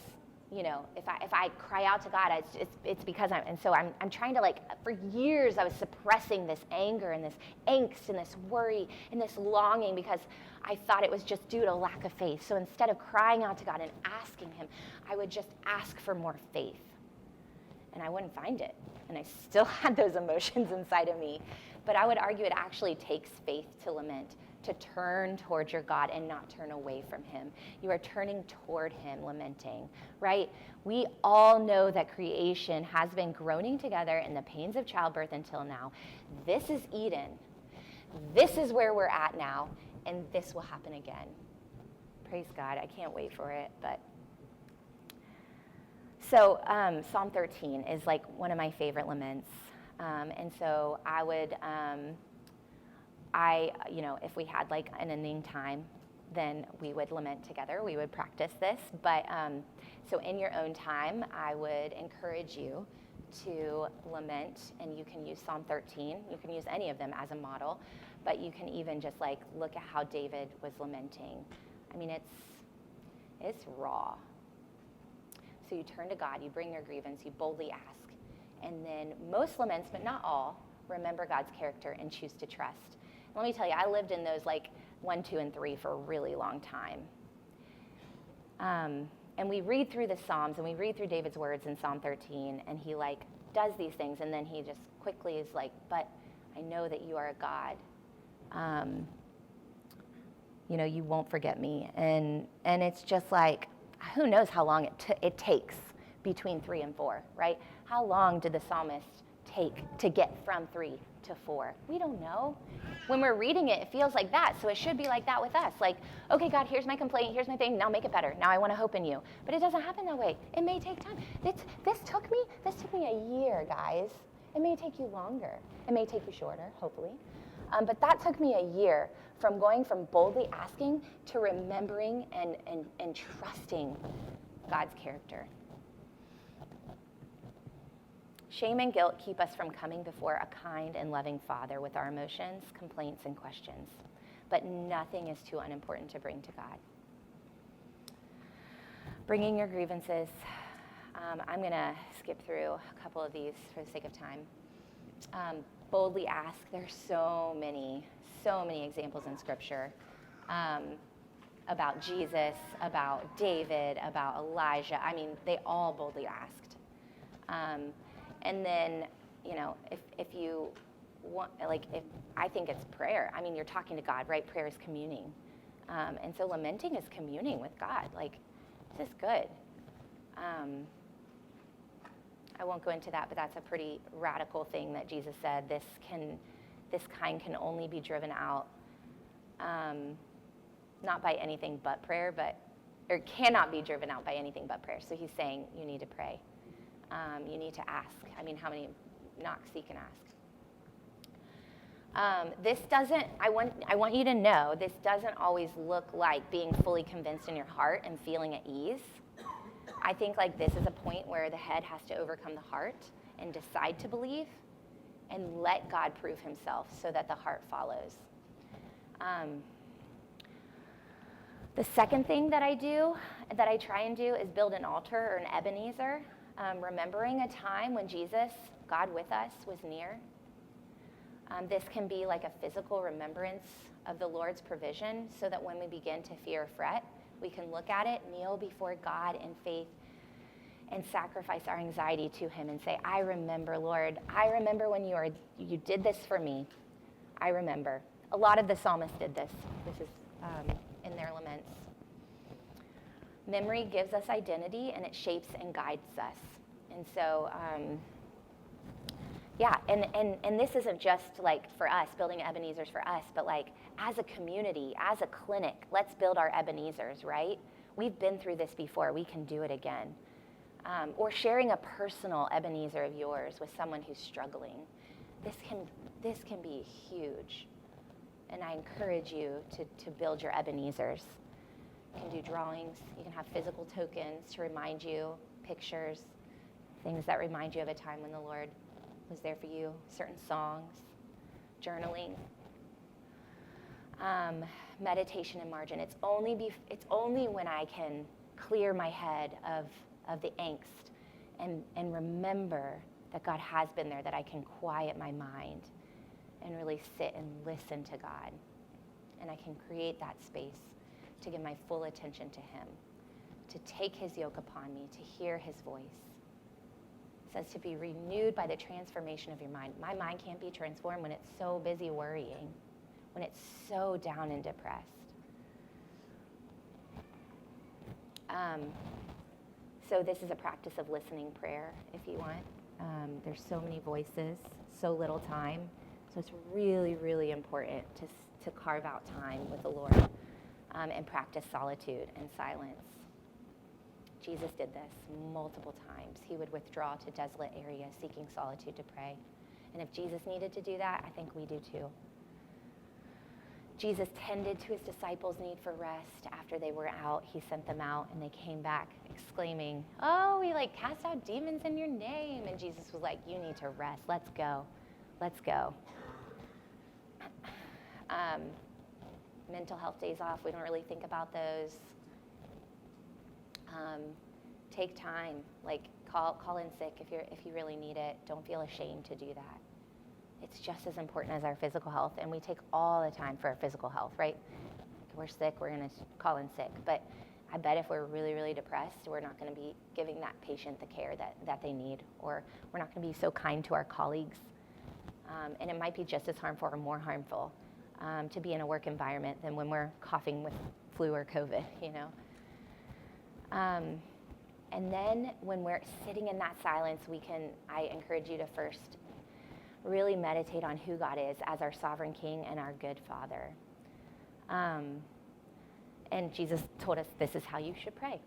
if I cry out to God, it's because I'm trying to for years I was suppressing this anger and this angst and this worry and this longing because I thought it was just due to lack of faith. So instead of crying out to God and asking him, I would just ask for more faith. And I wouldn't find it. And I still had those emotions inside of me. But I would argue it actually takes faith to lament, to turn towards your God and not turn away from him. You are turning toward him, lamenting, right? We all know that creation has been groaning together in the pains of childbirth until now. This is Eden. this is where we're at now, and this will happen again. Praise God. I can't wait for it. But so Psalm 13 is like one of my favorite laments. And so I would, if we had like an ending time, then we would lament together. We would practice this. But so in your own time, I would encourage you to lament, and you can use Psalm 13. You can use any of them as a model, but you can even just like look at how David was lamenting. I mean, it's raw. So you turn to God, you bring your grievance, you boldly ask, and then most laments, but not all, remember God's character and choose to trust. Let me tell you, I lived in those like 1, 2, and 3 for a really long time. And we read through the Psalms, and we read through David's words in Psalm 13, and he like does these things, and then he just quickly is like, but I know that you are a God. You won't forget me. And it's just like, who knows how long it takes between 3 and 4, right? How long did the psalmist take to get from 3 to 4? We don't know. When we're reading it, it feels like that, so it should be like that with us. Like, okay, God, here's my complaint, here's my thing, now make it better. Now I want to hope in you. But it doesn't happen that way. It may take time. This took me a year, guys. It may take you longer. It may take you shorter, hopefully. But that took me a year from going from boldly asking to remembering and trusting God's character. Shame and guilt keep us from coming before a kind and loving Father with our emotions, complaints, and questions. But nothing is too unimportant to bring to God. Bringing your grievances. I'm going to skip through a couple of these for the sake of time. Boldly ask. There's so many examples in Scripture about Jesus, about David, about Elijah. I mean, they all boldly asked. And then, if you want, if I think it's prayer. I mean, you're talking to God, right? Prayer is communing. And so lamenting is communing with God. Like, this is good. I won't go into that, but that's a pretty radical thing that Jesus said. This kind can only be driven out, not by anything but prayer, or cannot be driven out by anything but prayer. So he's saying you need to pray. You need to ask. I mean, how many knock, seek, and ask? This doesn't, I want you to know, this doesn't always look like being fully convinced in your heart and feeling at ease. I think like this is a point where the head has to overcome the heart and decide to believe and let God prove himself so that the heart follows. The second thing that I try and do is build an altar or an Ebenezer, remembering a time when Jesus, God with us, was near. This can be like a physical remembrance of the Lord's provision so that when we begin to fear or fret, we can look at it, kneel before God in faith, and sacrifice our anxiety to him and say, I remember, Lord. I remember when you did this for me. I remember. A lot of the psalmists did this. This is in their laments. Memory gives us identity, and it shapes and guides us. And so, and this isn't just like for us, building Ebenezer's for us, but like as a community, as a clinic, let's build our Ebenezer's, right? We've been through this before. We can do it again. Or sharing a personal Ebenezer of yours with someone who's struggling. This can be huge. And I encourage you to build your Ebenezer's. You can do drawings. You can have physical tokens to remind you, pictures, things that remind you of a time when the Lord was there for you, certain songs, journaling, meditation and margin. It's only when I can clear my head of the angst and remember that God has been there that I can quiet my mind and really sit and listen to God. And I can create that space to give my full attention to him, to take his yoke upon me, to hear his voice. It says to be renewed by the transformation of your mind. My mind can't be transformed when it's so busy worrying, when it's so down and depressed. So this is a practice of listening prayer, if you want. There's so many voices, so little time, So it's really, really important to carve out time with the Lord and practice solitude and silence. Jesus did this multiple times. He would withdraw to desolate areas seeking solitude to pray. And if Jesus needed to do that, I think we do too. Jesus tended to his disciples' need for rest. After they were out, he sent them out, and they came back exclaiming, "Oh, we cast out demons in your name." And Jesus was like, "You need to rest. Let's go. Let's go." Mental health days off, we don't really think about those. Take time, call in sick if you really need it. Don't feel ashamed to do that. It's just as important as our physical health, and we take all the time for our physical health, right? If we're sick, we're going to call in sick. But I bet if we're really, really depressed, we're not going to be giving that patient the care that they need, or we're not going to be so kind to our colleagues. And it might be just as harmful or more harmful to be in a work environment than when we're coughing with flu or COVID, And then when we're sitting in that silence, I encourage you to first really meditate on who God is as our sovereign King and our good Father. And Jesus told us this is how you should pray.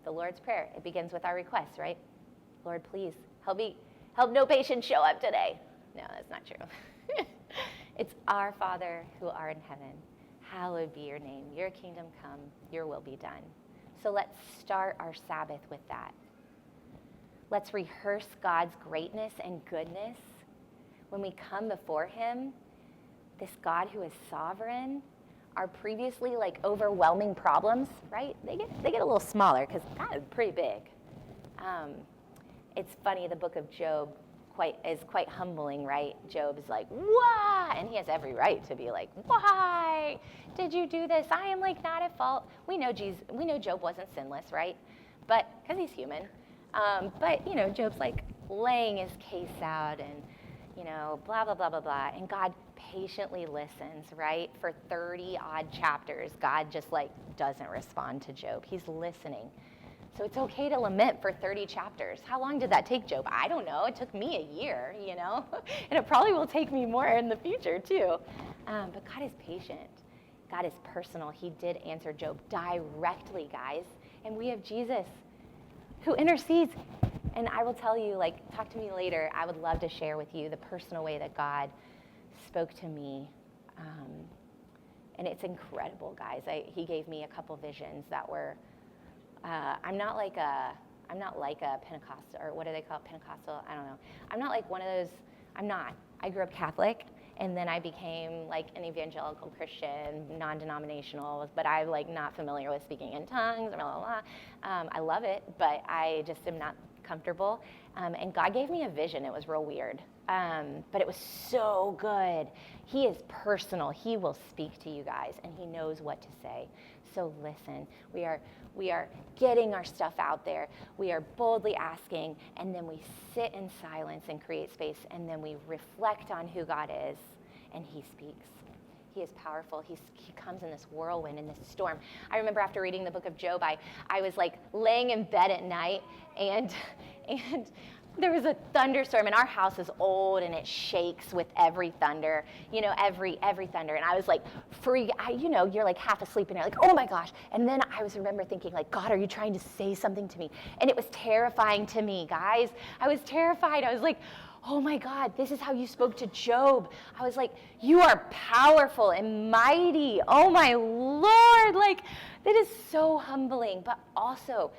The Lord's Prayer, it begins with our requests, right? Lord, please help no patient show up today. No, that's not true. It's our Father who art in heaven. Hallowed be your name. Your kingdom come, your will be done. So let's start our Sabbath with that. Let's rehearse God's greatness and goodness. When we come before him, this God who is sovereign, our previously overwhelming problems, right? They get a little smaller because God is pretty big. It's funny, the book of Job is quite humbling, right? Job is like, why? And he has every right to be like, why did you do this? I am not at fault. We know Job wasn't sinless, right? But because he's human. But Job's laying his case out and blah, blah, blah, blah, blah. And God patiently listens, right? For 30 odd chapters, God just doesn't respond to Job. He's listening. So it's okay to lament for 30 chapters. How long did that take Job? I don't know. It took me a year, and it probably will take me more in the future too. But God is patient. God is personal. He did answer Job directly, guys. And we have Jesus who intercedes. And I will tell you, talk to me later. I would love to share with you the personal way that God spoke to me. And it's incredible, guys. He gave me a couple visions that were, I'm not like a Pentecostal, or what do they call it, Pentecostal? I don't know. I'm not like one of those, I'm not. I grew up Catholic, and then I became an evangelical Christian, non-denominational, but I'm not familiar with speaking in tongues, blah, blah, blah. I love it, but I just am not comfortable. And God gave me a vision. It was real weird, but it was so good. He is personal. He will speak to you guys, and he knows what to say. So listen, we are getting our stuff out there. We are boldly asking, and then we sit in silence and create space, and then we reflect on who God is, and he speaks. He is powerful. He comes in this whirlwind, in this storm. I remember after reading the book of Job, I was laying in bed at night, and there was a thunderstorm, and our house is old, and it shakes with every thunder, every thunder. And I was you're half asleep, and you're oh my gosh. And then I remember thinking God, are you trying to say something to me? And it was terrifying to me, guys. I was terrified. I was oh my God, this is how you spoke to Job. I was you are powerful and mighty. Oh my Lord, that is so humbling, but also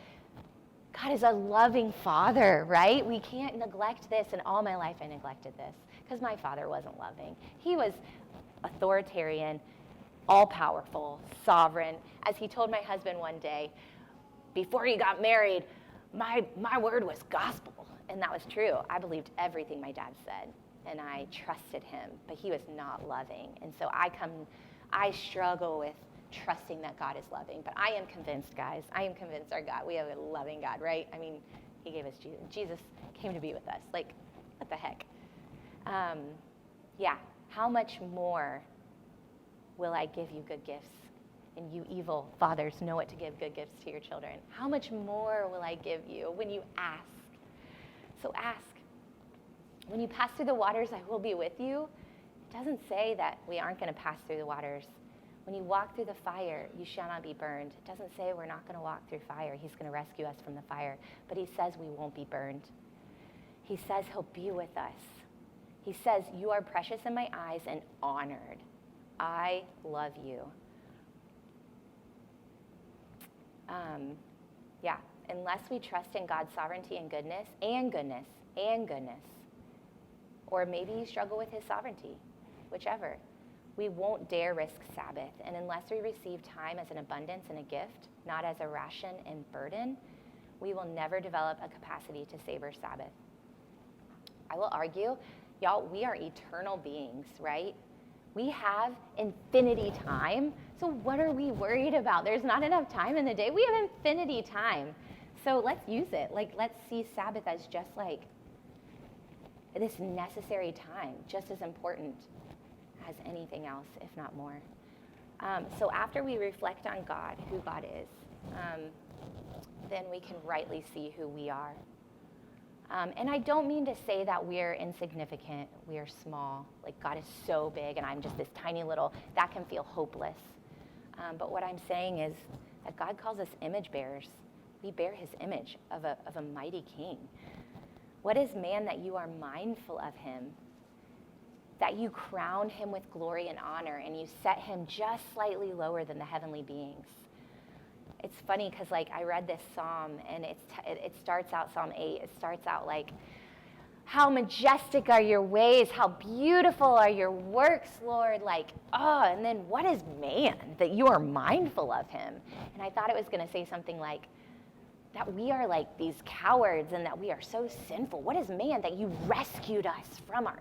God is a loving Father, right? We can't neglect this, and all my life I neglected this because my father wasn't loving. He was authoritarian, all-powerful, sovereign. As he told my husband one day, before he got married, my word was gospel, and that was true. I believed everything my dad said, and I trusted him, but he was not loving. And so I struggle with trusting that God is loving. But I am convinced, guys, our God, we have a loving God, right? I mean, he gave us Jesus. Jesus came to be with us. What the heck? How much more will I give you good gifts? And you evil fathers know what to give good gifts to your children. How much more will I give you when you ask? So ask. When you pass through the waters, I will be with you. doesn't say that we aren't going to pass through the waters. When you walk through the fire, you shall not be burned. It doesn't say we're not going to walk through fire. He's going to rescue us from the fire. But he says we won't be burned. He says he'll be with us. He says, you are precious in my eyes and honored. I love you. Unless we trust in God's sovereignty and goodness, or maybe you struggle with his sovereignty, whichever, we won't dare risk Sabbath. And unless we receive time as an abundance and a gift, not as a ration and burden, we will never develop a capacity to savor Sabbath. I will argue, y'all, we are eternal beings, right? We have infinity time. So what are we worried about? There's not enough time in the day. We have infinity time. So let's use it. Let's see Sabbath as just like this necessary time, just as important as anything else, if not more. So after we reflect on God, who God is, then we can rightly see who we are. And I don't mean to say that we're insignificant, we are small, like God is so big and I'm just this tiny little, that can feel hopeless. But what I'm saying is that God calls us image bearers. We bear his image of a mighty king. What is man that you are mindful of him, that you crown him with glory and honor and you set him just slightly lower than the heavenly beings? It's funny because I read this psalm and it starts out, Psalm 8, it starts out like, how majestic are your ways, how beautiful are your works, Lord, and then what is man that you are mindful of him? And I thought it was going to say something like, that we are like these cowards and that we are so sinful. What is man that you rescued us from our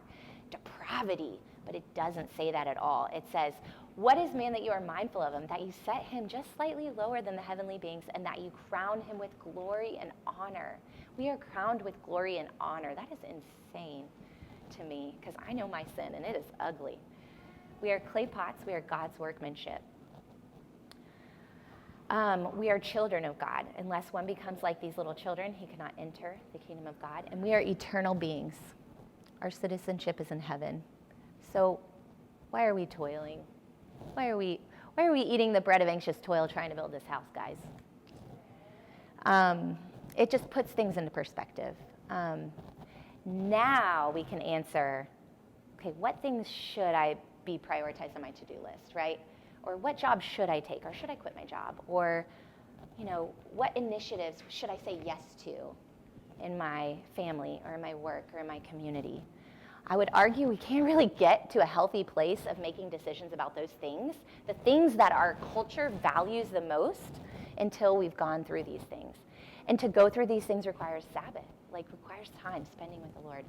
depravity? But it doesn't say that at all. It says, what is man that you are mindful of him, that you set him just slightly lower than the heavenly beings and that you crown him with glory and honor? We are crowned with glory and honor. That is insane to me because I know my sin and it is ugly. We are clay pots. We are God's workmanship. We are children of God. Unless one becomes like these little children, he cannot enter the kingdom of God. And we are eternal beings. Our citizenship is in heaven. So why are we toiling? Why are we eating the bread of anxious toil trying to build this house, guys? It just puts things into perspective. Now we can answer, okay, what things should I be prioritized on my to-do list, right? Or what job should I take? Or should I quit my job? Or, what initiatives should I say yes to in my family or in my work or in my community? I would argue we can't really get to a healthy place of making decisions about those things, the things that our culture values the most, until we've gone through these things. And to go through these things requires Sabbath, requires time spending with the Lord.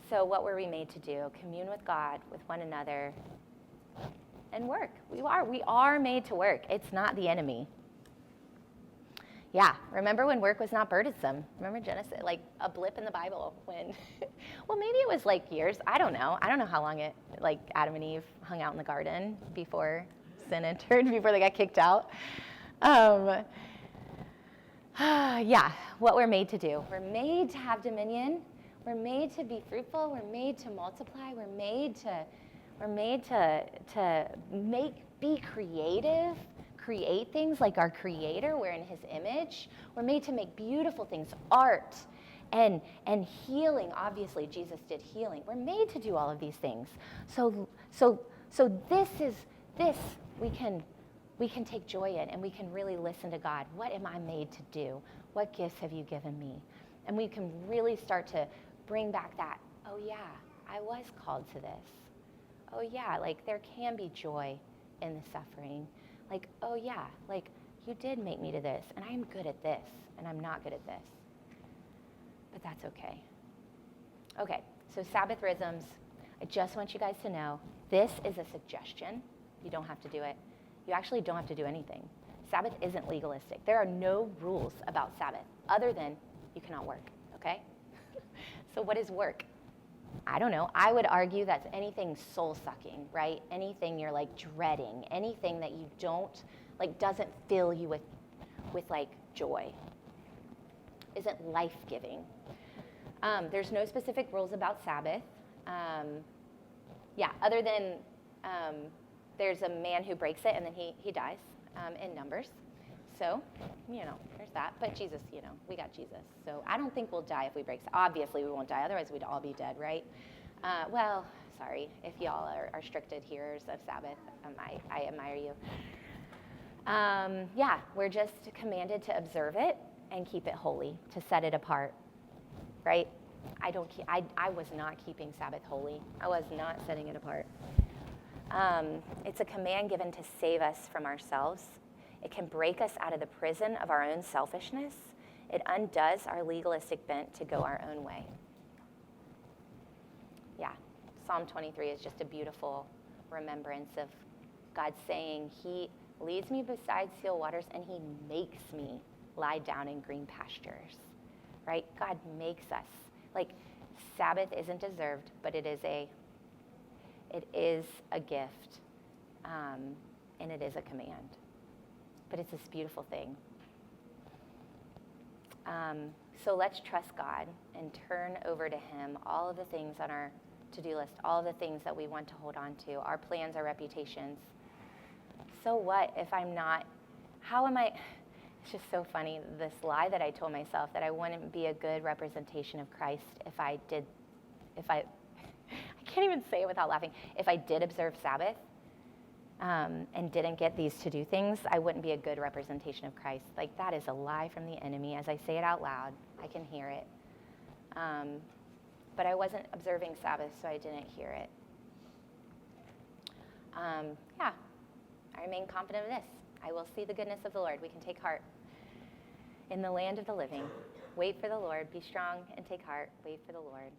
So what were we made to do? Commune with God, with one another, and work. We are made to work. It's not the enemy. Yeah, remember when work was not burdensome? Remember Genesis, a blip in the Bible when, well, maybe it was years. I don't know. I don't know how long Adam and Eve hung out in the garden before sin entered, before they got kicked out. Yeah, what we're made to do. We're made to have dominion. We're made to be fruitful. We're made to multiply. We're made to be creative, create things like our Creator. We're in His image. We're made to make beautiful things, art and healing. Obviously, Jesus did healing. We're made to do all of these things. So this we can take joy in, and we can really listen to God. What am I made to do? What gifts have you given me? And we can really start to bring back that, oh yeah, I was called to this. Oh yeah, there can be joy in the suffering. Oh yeah, you did make me to this, and I'm good at this, and I'm not good at this. But that's okay. Okay, so Sabbath rhythms. I just want you guys to know, this is a suggestion. You don't have to do it. You actually don't have to do anything. Sabbath isn't legalistic. There are no rules about Sabbath other than you cannot work, okay? So what is work? I don't know. I would argue that's anything soul-sucking, right? Anything you're dreading, anything that you don't, doesn't fill you with joy, isn't life-giving. There's no specific rules about Sabbath. Yeah, other than there's a man who breaks it and then he dies in Numbers. So, there's that. But Jesus, we got Jesus. So I don't think we'll die if we break. Obviously, we won't die. Otherwise, we'd all be dead, right? Well, sorry if y'all are restricted hearers of Sabbath. I admire you. Yeah, we're just commanded to observe it and keep it holy, to set it apart, right? I was not keeping Sabbath holy. I was not setting it apart. It's a command given to save us from ourselves. It can break us out of the prison of our own selfishness. It undoes our legalistic bent to go our own way. Yeah, Psalm 23 is just a beautiful remembrance of God saying he leads me beside still waters and he makes me lie down in green pastures, right? God makes us. Like, Sabbath isn't deserved, but it is a gift, and it is a command. But it's this beautiful thing. So let's trust God and turn over to him all of the things on our to-do list, all of the things that we want to hold on to, our plans, our reputations. So what if I'm not, how am I, it's just so funny, this lie that I told myself that I wouldn't be a good representation of Christ if I can't even say it without laughing, if I did observe Sabbath and didn't get these to-do things, I wouldn't be a good representation of Christ. Like, that is a lie from the enemy. As I say it out loud, I can hear it. But I wasn't observing Sabbath, so I didn't hear it. Yeah, I remain confident of this. I will see the goodness of the Lord. We can take heart in the land of the living. Wait for the Lord. Be strong and take heart. Wait for the Lord.